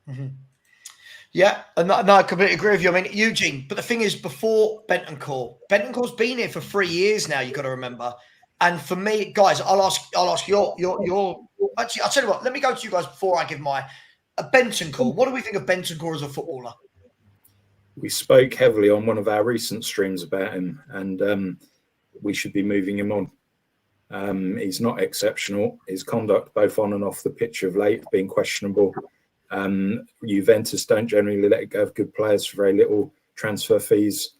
Mm-hmm. Yeah, and no, I completely agree with you. I mean, Eugene, but the thing is, before Bentancur's been here for 3 years now. You got to remember. And for me, guys, I'll ask your. Actually, I'll tell you what. Let me go to you guys before I give my Bentancur. What do we think of Bentancur as a footballer? We spoke heavily on one of our recent streams about him, and we should be moving him on. He's not exceptional. His conduct, both on and off the pitch of late, been questionable. Juventus don't generally let go of good players for very little transfer fees.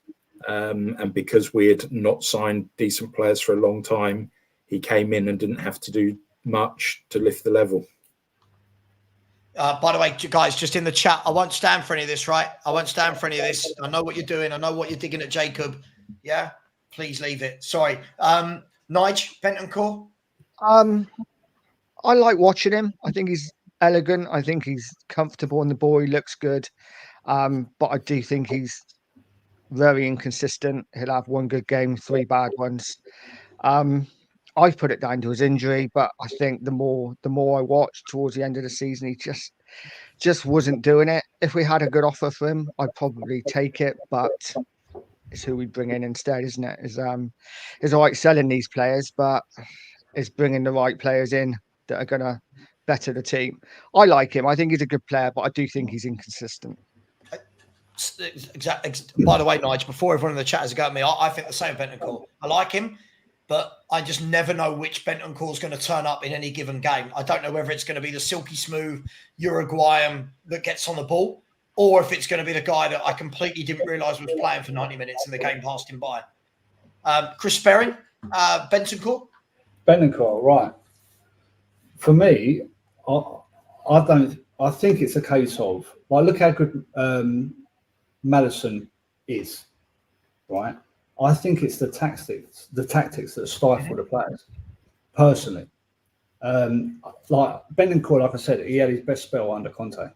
And because we had not signed decent players for a long time, he came in and didn't have to do much to lift the level. By the way, guys, just in the chat, I won't stand for any of this, right? I won't stand for any of this. I know what you're doing. I know what you're digging at Jacob. Yeah? Please leave it. Sorry. Nige, Bentancur? I like watching him. I think he's elegant. I think he's comfortable on the ball. He looks good. But I do think he's very inconsistent. He'll have 1 good game, 3 bad ones. I've put it down to his injury, but I think the more I watched towards the end of the season, he just wasn't doing it. If we had a good offer for him, I'd probably take it, but it's who we bring in instead, isn't it? Is all right selling these players, but it's bringing the right players in that are gonna better the team. I like him. I think he's a good player, but I do think he's inconsistent. Exactly. By the way, Nige, before everyone in the chat has got me, I think the same Bentancur. I like him, but I just never know which Bentancur is going to turn up in any given game. I don't know whether it's going to be the silky smooth Uruguayan that gets on the ball, or if it's going to be the guy that I completely didn't realise was playing for 90 minutes and the game passed him by. Chris Sperring, Bentancur? Bentancur, right. For me, I think it's a case of, like, look how good Maddison is, right? I think it's the tactics that stifle the players, personally. Like Bentancur, like I said, he had his best spell under Conte,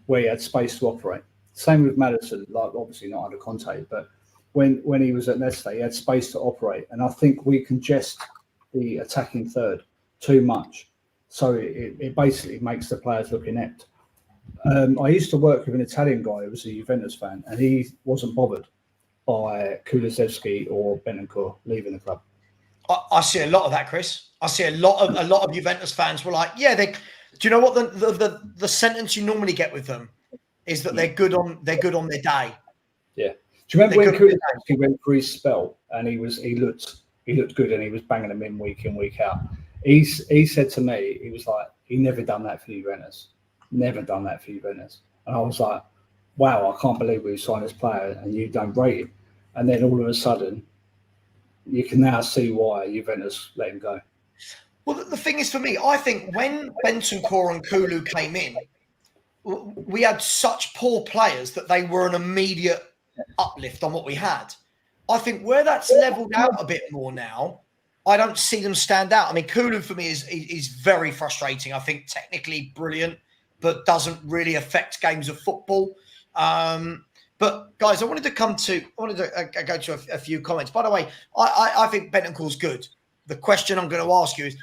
where he had space to operate. Same with Maddison, like obviously not under Conte, but when he was at Leicester, he had space to operate. And I think we congest the attacking third too much. So it basically makes the players look inept. I used to work with an Italian guy who was a Juventus fan, and he wasn't bothered by Kulusevski or Bentancur leaving the club. I see a lot of that, Chris. I see a lot of Juventus fans were like, yeah, do you know what the sentence you normally get with them is that they're good on their day. Yeah. Do you remember when Kulusevski went for his spell and he looked good and he was banging them in week out? He said to me, he was like, he never done that for Juventus. Never done that for Juventus. And I was like, wow, I can't believe we've signed this player and you don't rate him. And then all of a sudden, you can now see why Juventus let him go. Well, the thing is, for me, I think when Bentancur and Kulu came in, we had such poor players that they were an immediate uplift on what we had. I think where that's leveled out a bit more now, I don't see them stand out. I mean, Kulu for me is very frustrating. I think technically brilliant, but doesn't really affect games of football. But guys, I wanted to go to a few comments. By the way, I think Bentancur's good. The question I'm going to ask you is,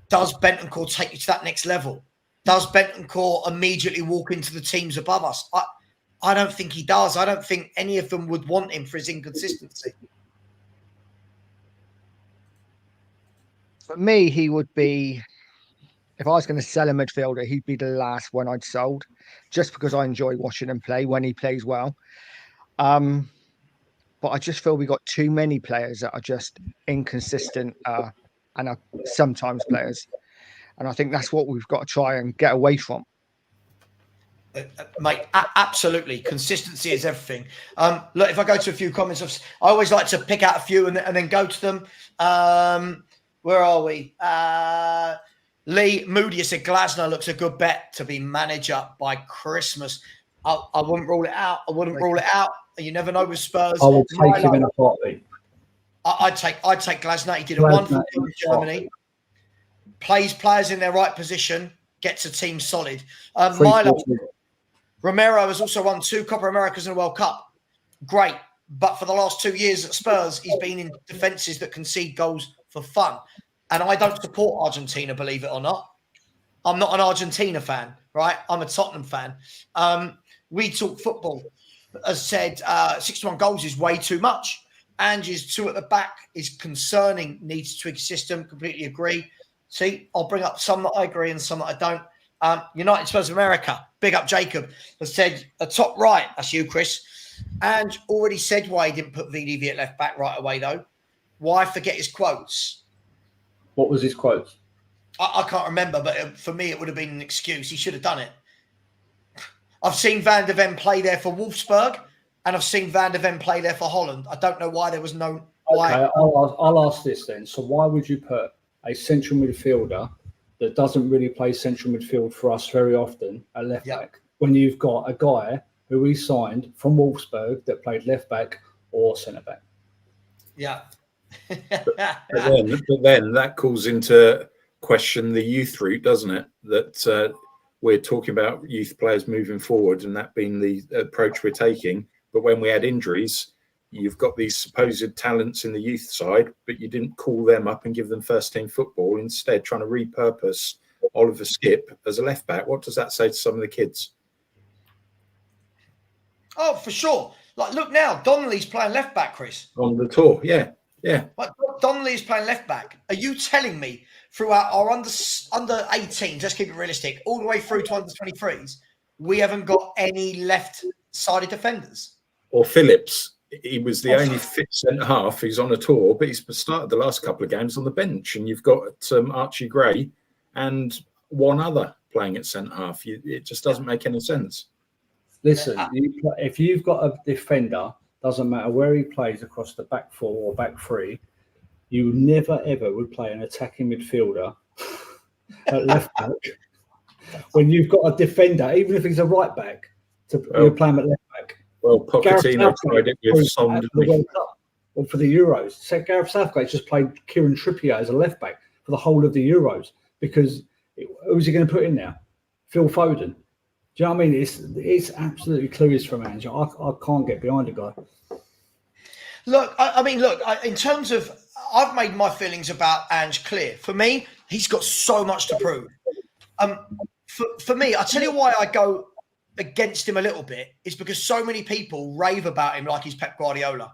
does Bentancur take you to that next level? Does Bentancur immediately walk into the teams above us? I don't think he does. I don't think any of them would want him for his inconsistency. For me, he would be, if I was going to sell a midfielder, he'd be the last one I'd sold, just because I enjoy watching him play when he plays well. But I just feel we got too many players that are just inconsistent and are sometimes players. And I think that's what we've got to try and get away from. Mate, absolutely. Consistency is everything. Look, if I go to a few comments, I always like to pick out a few and then go to them. Where are we? Lee Moody said Glasner looks a good bet to be manager by Christmas. I wouldn't rule it out. You never know with Spurs. I would take him in a heartbeat. I'd take Glasner. He did a wonderful job in Germany. Plays players in their right position. Gets a team solid. Milo Romero has also won 2 Copa Americas and a World Cup. Great. But for the last 2 years at Spurs, he's been in defences that concede goals for fun. And I don't support Argentina, believe it or not. I'm not an Argentina fan, right? I'm a Tottenham fan. We Talk Football has said 61 goals is way too much. Angie's 2 at the back is concerning, needs to tweak system. Completely agree. See, I'll bring up some that I agree and some that I don't. United Spurs of America, big up Jacob, has said a top right. That's you, Chris. And already said why he didn't put VDV at left back right away, though. Why forget his quotes? What was his quotes? I can't remember, but for me, it would have been an excuse. He should have done it. I've seen Van der Ven play there for Wolfsburg, and I've seen Van der Ven play there for Holland. I don't know why there was no... Why. Okay, I'll ask this then. So why would you put a central midfielder that doesn't really play central midfield for us very often at left back when you've got a guy who we signed from Wolfsburg that played left back or centre back? Yeah. but then that calls into question the youth route, doesn't it? That we're talking about youth players moving forward and that being the approach we're taking. But when we had injuries, you've got these supposed talents in the youth side, but you didn't call them up and give them first team football, instead trying to repurpose Oliver Skipp as a left back. What does that say to some of the kids? Oh, for sure. Like, look now, Donnelly's playing left back, Chris. On the tour, yeah. Yeah. But Donnelly is playing left back. Are you telling me throughout our under 18s, let's keep it realistic, all the way through to under 23s, we haven't got any left-sided defenders? Or Phillips. He was the only fit centre half. He's on a tour, but he's started the last couple of games on the bench. And you've got Archie Gray and one other playing at centre half. It just doesn't make any sense. Listen, if you've got a defender, doesn't matter where he plays across the back four or back three, you never ever would play an attacking midfielder at left back when you've got a defender, even if he's a right back, you're playing at left back. Well, Pochettino tried it with Son, or for the Euros. So Gareth Southgate just played Kieran Trippier as a left back for the whole of the Euros because who's he going to put in now? Phil Foden. Do you know what I mean? It's absolutely clueless from Ange. I can't get behind the guy. Look, in terms of, I've made my feelings about Ange clear. For me, he's got so much to prove. For me, I'll tell you why I go against him a little bit is because so many people rave about him like he's Pep Guardiola.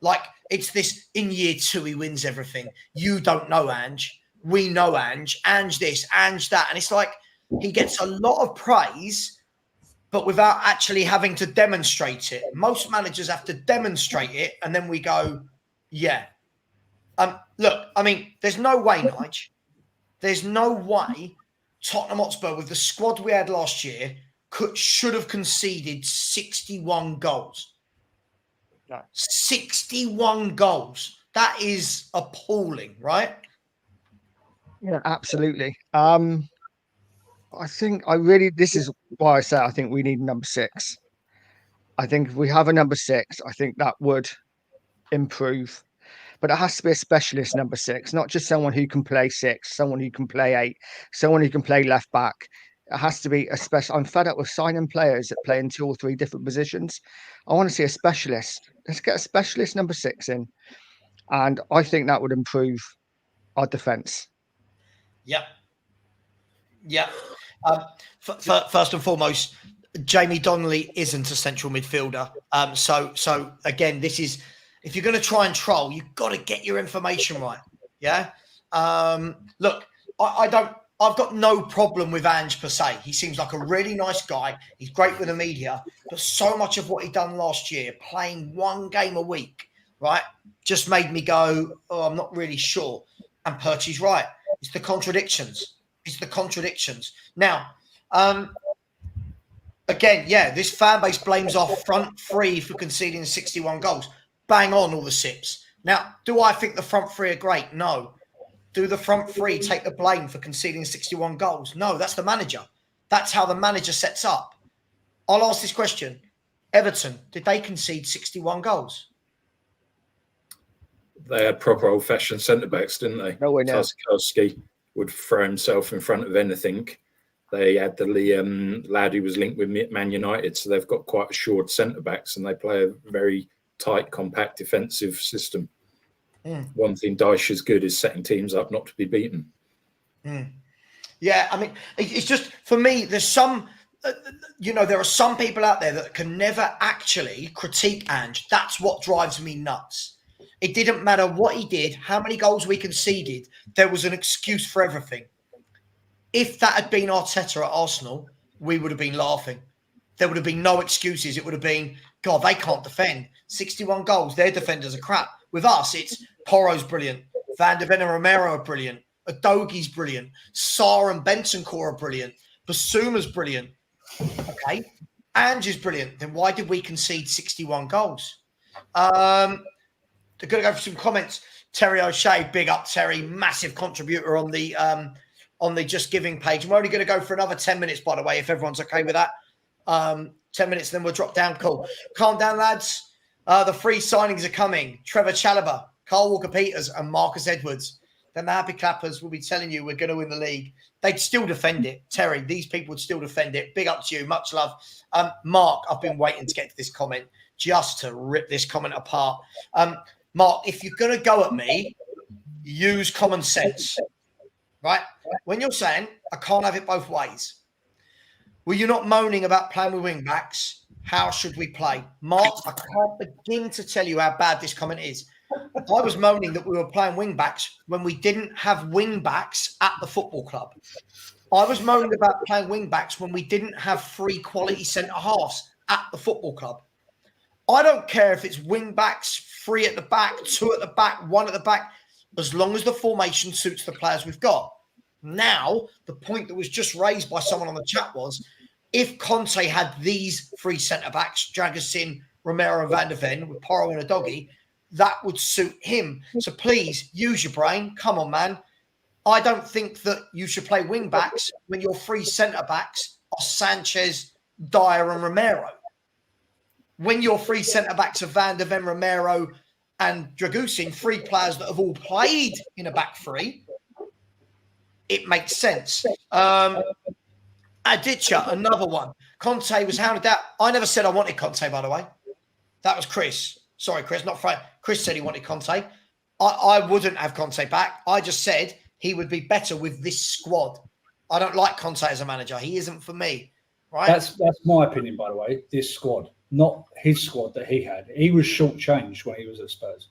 Like, it's this, in year 2, he wins everything. You don't know Ange. We know Ange. Ange this, Ange that. And it's like, he gets a lot of praise, but without actually having to demonstrate it. Most managers have to demonstrate it, and then we go, yeah. Look, I mean, there's no way, Nige. There's no way Tottenham Hotspur, with the squad we had last year, should have conceded 61 goals. No. 61 goals. That is appalling, right? Yeah, absolutely. This is why I say I think we need number 6. I think if we have a number 6, I think that would improve. But it has to be a specialist number 6, not just someone who can play 6, someone who can play 8, someone who can play left back. It has to be a special. I'm fed up with signing players that play in 2 or 3 different positions. I want to see a specialist. Let's get a specialist number 6 in. And I think that would improve our defence. Yep. Yeah. First and foremost, Jamie Donnelly isn't a central midfielder. So again, this is, if you're going to try and troll, you've got to get your information right. Yeah. Look, I've got no problem with Ange per se. He seems like a really nice guy. He's great with the media, but so much of what he done last year, playing 1 game a week, right, just made me go, oh, I'm not really sure. And Perchie's right. It's the contradictions. Now, again, yeah, this fan base blames our front three for conceding 61 goals. Bang on, all the sips. Now, do I think the front three are great? No. Do the front three take the blame for conceding 61 goals? No, that's the manager. That's how the manager sets up. I'll ask this question. Everton, did they concede 61 goals? They had proper old-fashioned centre-backs, didn't they? No way now. Tarkowski would throw himself in front of anything. They had the lad who was linked with Man United, so they've got quite assured centre-backs, and they play a very tight, compact defensive system. One thing Dyche is good is setting teams up not to be beaten. Yeah, I mean, it's just, for me, there's some, there are some people out there that can never actually critique Ange. That's what drives me nuts. It didn't matter what he did, how many goals we conceded, there was an excuse for everything. If that had been Arteta at Arsenal, we would have been laughing. There would have been no excuses. It would have been, God, they can't defend. 61 goals, their defenders are crap. With us, it's Porro's brilliant. Van de Ven and Romero are brilliant. Udogi's brilliant. Sarr and Bentancur are brilliant. Basuma's brilliant. Okay. Ange is brilliant. Then why did we concede 61 goals? They're going to go for some comments. Terry O'Shea, big up Terry, massive contributor on the Just Giving page. We're only going to go for another 10 minutes, by the way, if everyone's okay with that. 10 minutes, then we'll drop down. Cool. Calm down, lads. The free signings are coming. Trevor Chalobah, Carl Walker-Peters, and Marcus Edwards. Then the Happy Clappers will be telling you we're going to win the league. They'd still defend it. Terry, these people would still defend it. Big up to you. Much love. Mark, I've been waiting to get to this comment just to rip this comment apart. Mark, if you're going to go at me, use common sense, right? When you're saying, I can't have it both ways, were you not moaning about playing with wing backs? How should we play? Mark, I can't begin to tell you how bad this comment is. I was moaning that we were playing wing backs when we didn't have wing backs at the football club. I was moaning about playing wing backs when we didn't have 3 quality centre halves at the football club. I don't care if it's wing backs, 3 at the back, 2 at the back, 1 at the back, as long as the formation suits the players we've got. Now, the point that was just raised by someone on the chat was, if Conte had these 3 centre backs, Dragusin, Romero, and Van der Ven, with Porro and a doggy, that would suit him. So please use your brain. Come on, man. I don't think that you should play wing backs when your 3 centre backs are Sanchez, Dyer, and Romero. When your 3 centre backs are Van der Ven, Romero, and Dragusin, 3 players that have all played in a back 3, it makes sense. Aditya, another one. Conte was hounded out. I never said I wanted Conte, by the way. That was Chris. Sorry, Chris, not Frank. Chris said he wanted Conte. I wouldn't have Conte back. I just said he would be better with this squad. I don't like Conte as a manager. He isn't for me. Right? That's my opinion, by the way. This squad, not his squad that he had. He was shortchanged when he was at Spurs.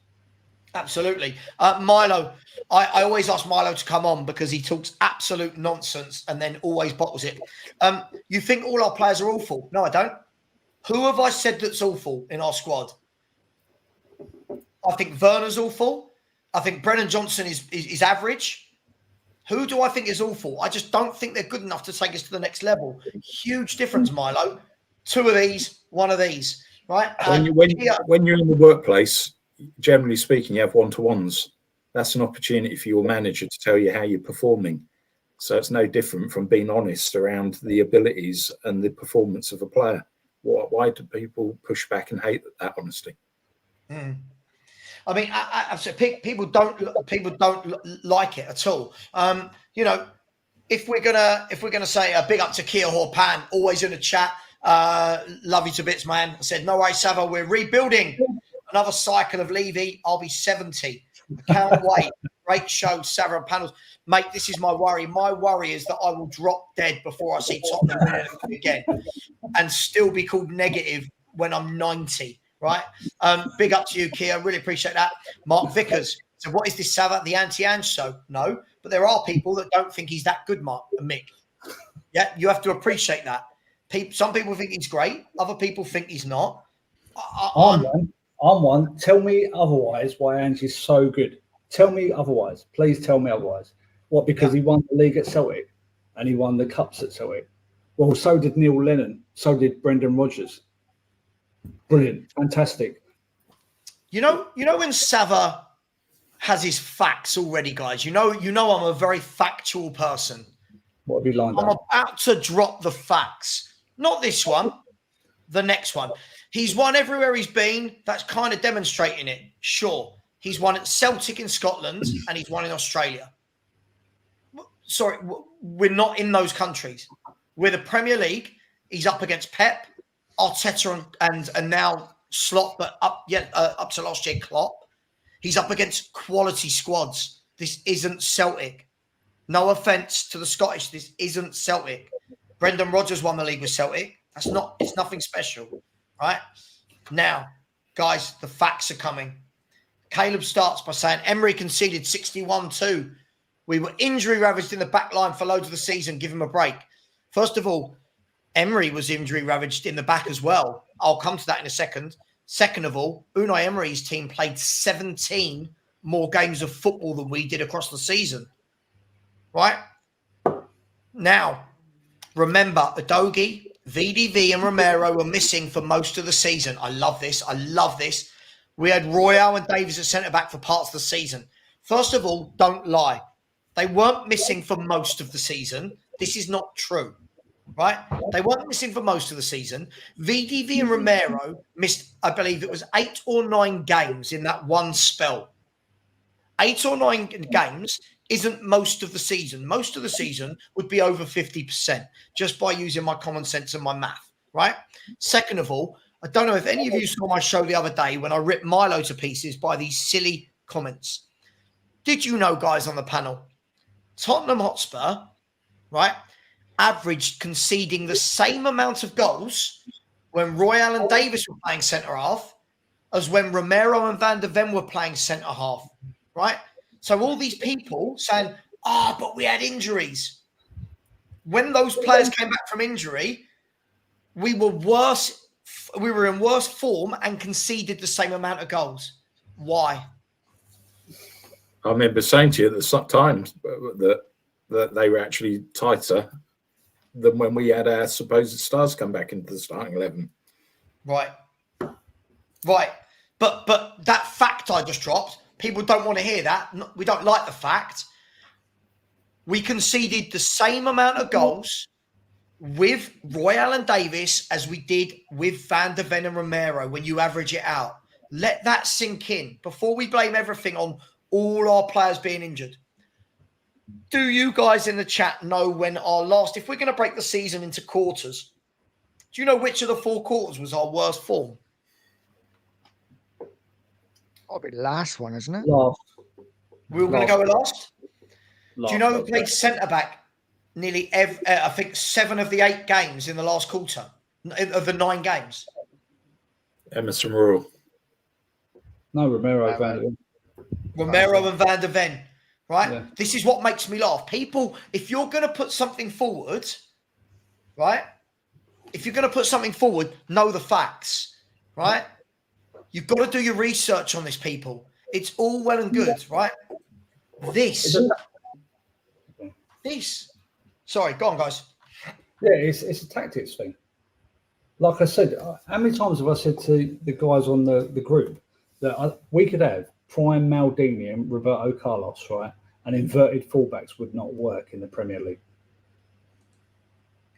Absolutely. Milo, I always ask Milo to come on because he talks absolute nonsense and then always bottles it. You think all our players are awful? No, I don't. Who have I said that's awful in our squad? I think Werner's awful. I think Brennan Johnson is average. Who do I think is awful? I just don't think they're good enough to take us to the next level. Huge difference, Milo. 2 of these, 1 of these, right? When you're in the workplace, generally speaking, you have one-to-ones. That's an opportunity for your manager to tell you how you're performing. So it's no different from being honest around the abilities and the performance of a player. Why do people push back and hate that honesty? I mean, I've said people don't like it at all. You know, if we're gonna say a big up to Kia Horpan, always in the chat. Love you to bits, man. I said, no way, Savva, we're rebuilding. Another cycle of Levy. I'll be 70. Can't wait. Great show, Savva and panels. Mate, this is my worry. My worry is that I will drop dead before I see Tottenham win anything again and still be called negative when I'm 90, right? Big up to you, Kia. Really appreciate that. Mark Vickers. So what is this, Savva? The anti-Ange show? No, but there are people that don't think he's that good, Mick. Yeah, you have to appreciate that. Some people think he's great. Other people think he's not. I'm one. Tell me otherwise why Ange is so good. Tell me otherwise. Please tell me otherwise. What, because he won the league at Celtic and he won the cups at Celtic? Well, so did Neil Lennon. So did Brendan Rodgers. Brilliant. Fantastic. You know when Savva has his facts already, guys, you know I'm a very factual person. What have you lined up? I'm about to drop the facts. Not this one. The next one. He's won everywhere he's been. That's kind of demonstrating it. Sure. He's won at Celtic in Scotland and he's won in Australia. Sorry, we're not in those countries. We're the Premier League. He's up against Pep, Arteta, and now Slot, but up to last year, Klopp. He's up against quality squads. This isn't Celtic. No offence to the Scottish. This isn't Celtic. Brendan Rodgers won the league with Celtic. It's nothing special, right? Now, guys, the facts are coming. Caleb starts by saying Emery conceded 61-2. We were injury ravaged in the back line for loads of the season. Give him a break. First of all, Emery was injury ravaged in the back as well. I'll come to that in a second. Second of all, Unai Emery's team played 17 more games of football than we did across the season. Right? Now, remember, Udogie, VDV and Romero were missing for most of the season. I love this. We had Royale and Davies at centre-back for parts of the season. First of all, don't lie. They weren't missing for most of the season. This is not true, right? They weren't missing for most of the season. VDV and Romero missed, I believe it was 8 or 9 games in that one spell. 8 or 9 games isn't most of the season. Most of the season would be over 50% just by using my common sense and my math, right? Second of all, I don't know if any of you saw my show the other day when I ripped Milo to pieces by these silly comments. Did you know, guys on the panel, Tottenham Hotspur, right, averaged conceding the same amount of goals when Royale and Davis were playing centre-half as when Romero and Van der Ven were playing centre-half, right? So all these people saying, but we had injuries. When those players came back from injury, we were worse. We were in worse form and conceded the same amount of goals. Why? I remember saying to you at the times that they were actually tighter than when we had our supposed stars come back into the starting 11. Right. But that fact I just dropped, people don't want to hear that. We don't like the fact. We conceded the same amount of goals with Royale and Davis as we did with Van der Ven and Romero when you average it out. Let that sink in before we blame everything on all our players being injured. Do you guys in the chat know when our last, if we're going to break the season into quarters, do you know which of the 4 quarters was our worst form? That'll be the last one, isn't it? Last. We were going to go with last? Last. Do you know who played centre-back nearly I think 7 of the 8 games in the last quarter of the 9 games? Emerson Royal. No, Romero, Van der Ven. Romero and Van der Ven, right? Yeah. This is what makes me laugh. People, if you're going to put something forward, right? If you're going to put something forward, know the facts, right? You've got to do your research on this, people. It's all well and good, right? This. Sorry, go on, guys. Yeah, it's a tactics thing. Like I said, how many times have I said to the guys on the group that we could have prime Maldini and Roberto Carlos, right? And inverted fullbacks would not work in the Premier League.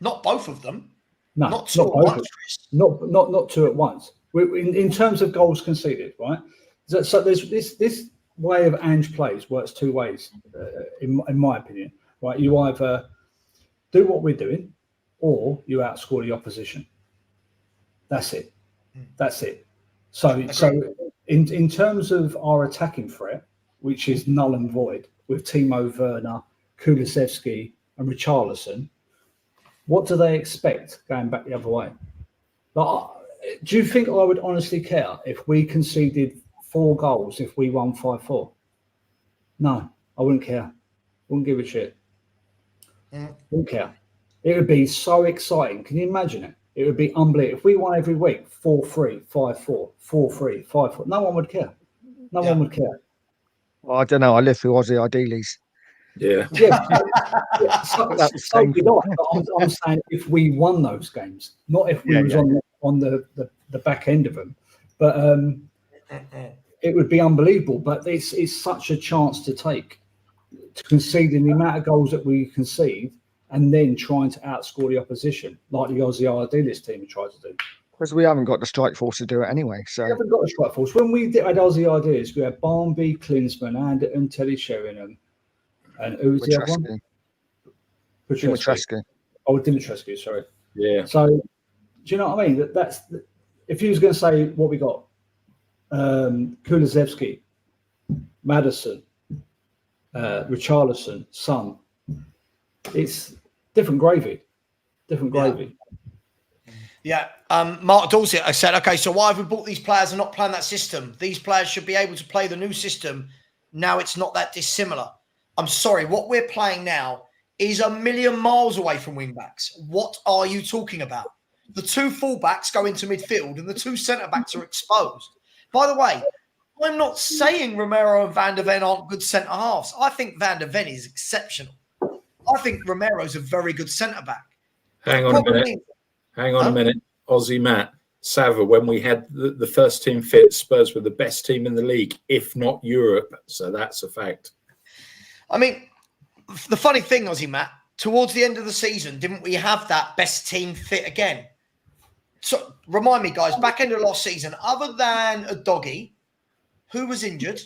Not both of them. No, not two at once, Chris. Not 2 at once. In terms of goals conceded, right? So there's this way of Ange plays works 2 ways, in my opinion. Right, you either do what we're doing, or you outscore the opposition. That's it. So in terms of our attacking threat, which is null and void with Timo Werner, Kulusevski, and Richarlison, what do they expect going back the other way? Like, do you think I would honestly care if we conceded 4 goals if we won 5-4? No, I wouldn't care. Wouldn't give a shit. Wouldn't care. It would be so exciting. Can you imagine it? It would be unbelievable. If we won every week, 4-3, 5-4, 4-3, 5-4, no one would care. No one would care. Well, I don't know. I live through Aussie Idealies. Yeah. So did I. I'm saying if we won those games, not if we was on the back end of them. But it would be unbelievable. But it's such a chance to take, to conceding the amount of goals that we concede and then trying to outscore the opposition, like the Aussie Idealist team tried to do. Because we haven't got the strike force to do it anyway. So we haven't got the strike force. When we had Aussie Ideas, we had Barnby, Klinsmann, and Teddy Sheringham. And who was the other one? Dimitrescu. Oh, Dimitrescu, sorry. Yeah. So, do you know what I mean? That's if you was going to say what we got, Kulusevski, Maddison, Richarlison, Son, it's different gravy. Different gravy. Yeah. Mark Dorset, I said, okay, so why have we bought these players and not playing that system? These players should be able to play the new system. Now it's not that dissimilar. I'm sorry, what we're playing now is a million miles away from wing-backs. What are you talking about? The 2 full-backs go into midfield and the 2 centre-backs are exposed. By the way, I'm not saying Romero and Van der Ven aren't good centre-halves. I think Van der Ven is exceptional. I think Romero's a very good centre-back. Hang on a minute. Aussie Matt, Savva, when we had the first team fit, Spurs were the best team in the league, if not Europe. So that's a fact. I mean, the funny thing, Aussie Matt, towards the end of the season, didn't we have that best team fit again? So remind me, guys, back end of last season, other than a doggy, who was injured?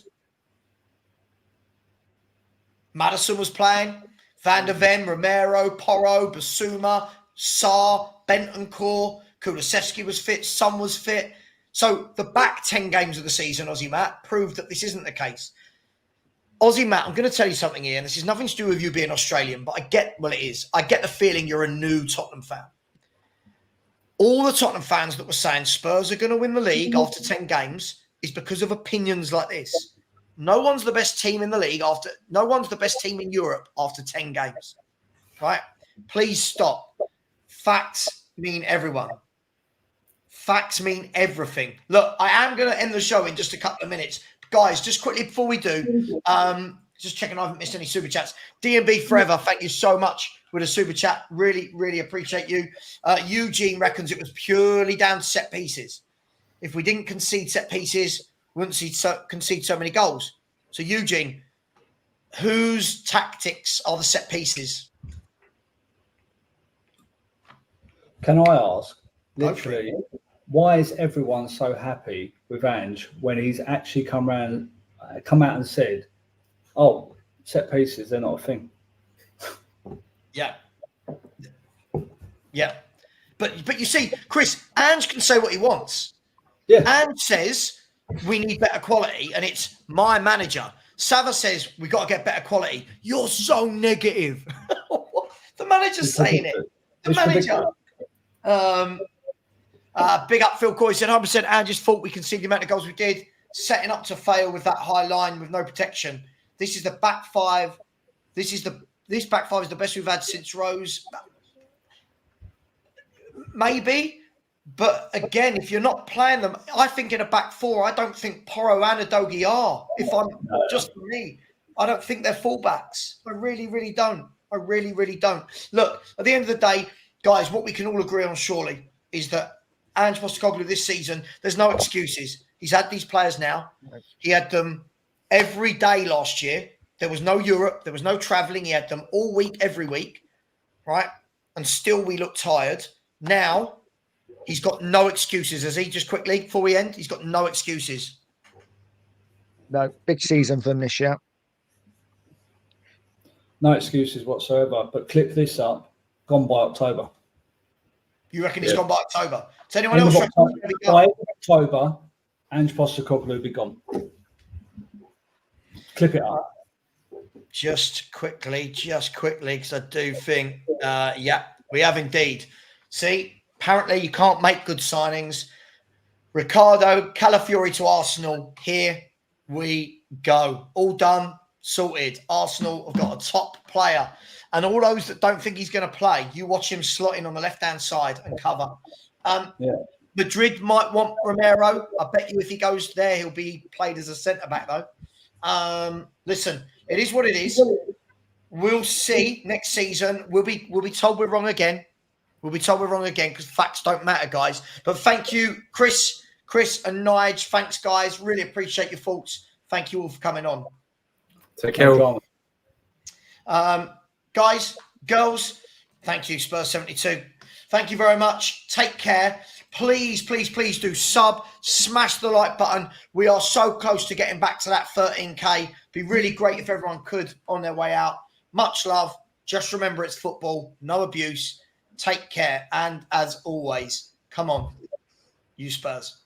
Maddison was playing, Van der Ven, Romero, Porro, Basuma, Sarr, Bentancur, Kulusevski was fit, Son was fit. So the back 10 games of the season, Aussie Matt, proved that this isn't the case. Aussie Matt, I'm going to tell you something here, and this has nothing to do with you being Australian, but it is. I get the feeling you're a new Tottenham fan. all the Tottenham fans that were saying Spurs are going to win the league after 10 games is because of opinions like this. No one's the best team in the league no one's the best team in Europe after 10 games. Right? Please stop. Facts mean everyone. Facts mean everything. Look, I am going to end the show in just a couple of minutes. Guys, just quickly before we do, just checking I haven't missed any super chats. DMB Forever, thank you so much with a super chat. Really, really appreciate you. Eugene reckons it was purely down to set pieces. If we didn't concede set pieces, we wouldn't concede so many goals. So, Eugene, whose tactics are the set pieces? Can I ask, literally, why is everyone so happy with Ange when he's actually come out and said, "Oh, set pieces, they're not a thing." Yeah. But you see, Chris, Ange can say what he wants. Yeah. Ange says we need better quality, and it's my manager. Savva says we got to get better quality. You're so negative. The manager's saying it. The manager. Big up Phil Coy said 100% Ange's fault. We conceded the amount of goals we did, setting up to fail with that high line with no protection. This is the back five. This back five is the best we've had since Rose. Maybe, but again, if you're not playing them, I think in a back four, I don't think Porro and Udogie are. If I'm just for me, I don't think they're fullbacks. I really, really don't. I really, really don't. Look, at the end of the day, guys, what we can all agree on surely is that Ange Postecoglou this season, there's no excuses. He's had these players now. He had them every day last year. There was no Europe. There was no travelling. He had them all week, every week, right? And still we look tired. Now, he's got no excuses. Has he, just quickly, before we end? He's got no excuses. No, big season for him this year. No excuses whatsoever. But clip this up, gone by October. You reckon he's gone by October? Does anyone End else of reckon October, by October, Ange Postecoglou will be gone. Clip it up. Just quickly, because I do think, yeah, we have indeed. See, apparently you can't make good signings. Ricardo Calafiori to Arsenal. Here we go. All done, sorted. Arsenal have got a top player. And all those that don't think he's going to play, you watch him slotting on the left-hand side and cover. Madrid might want Romero. I bet you if he goes there, he'll be played as a centre-back, though. Listen, it is what it is. We'll see next season. We'll be told we're wrong again. We'll be told we're wrong again because facts don't matter, guys. But thank you, Chris and Nige. Thanks, guys. Really appreciate your thoughts. Thank you all for coming on. Take care. Guys, girls, thank you, Spurs 72. Thank you very much. Take care. Please, please, please do smash the like button. We are so close to getting back to that 13K. Be really great if everyone could on their way out. Much love. Just remember it's football. No abuse. Take care. And as always, come on, you Spurs.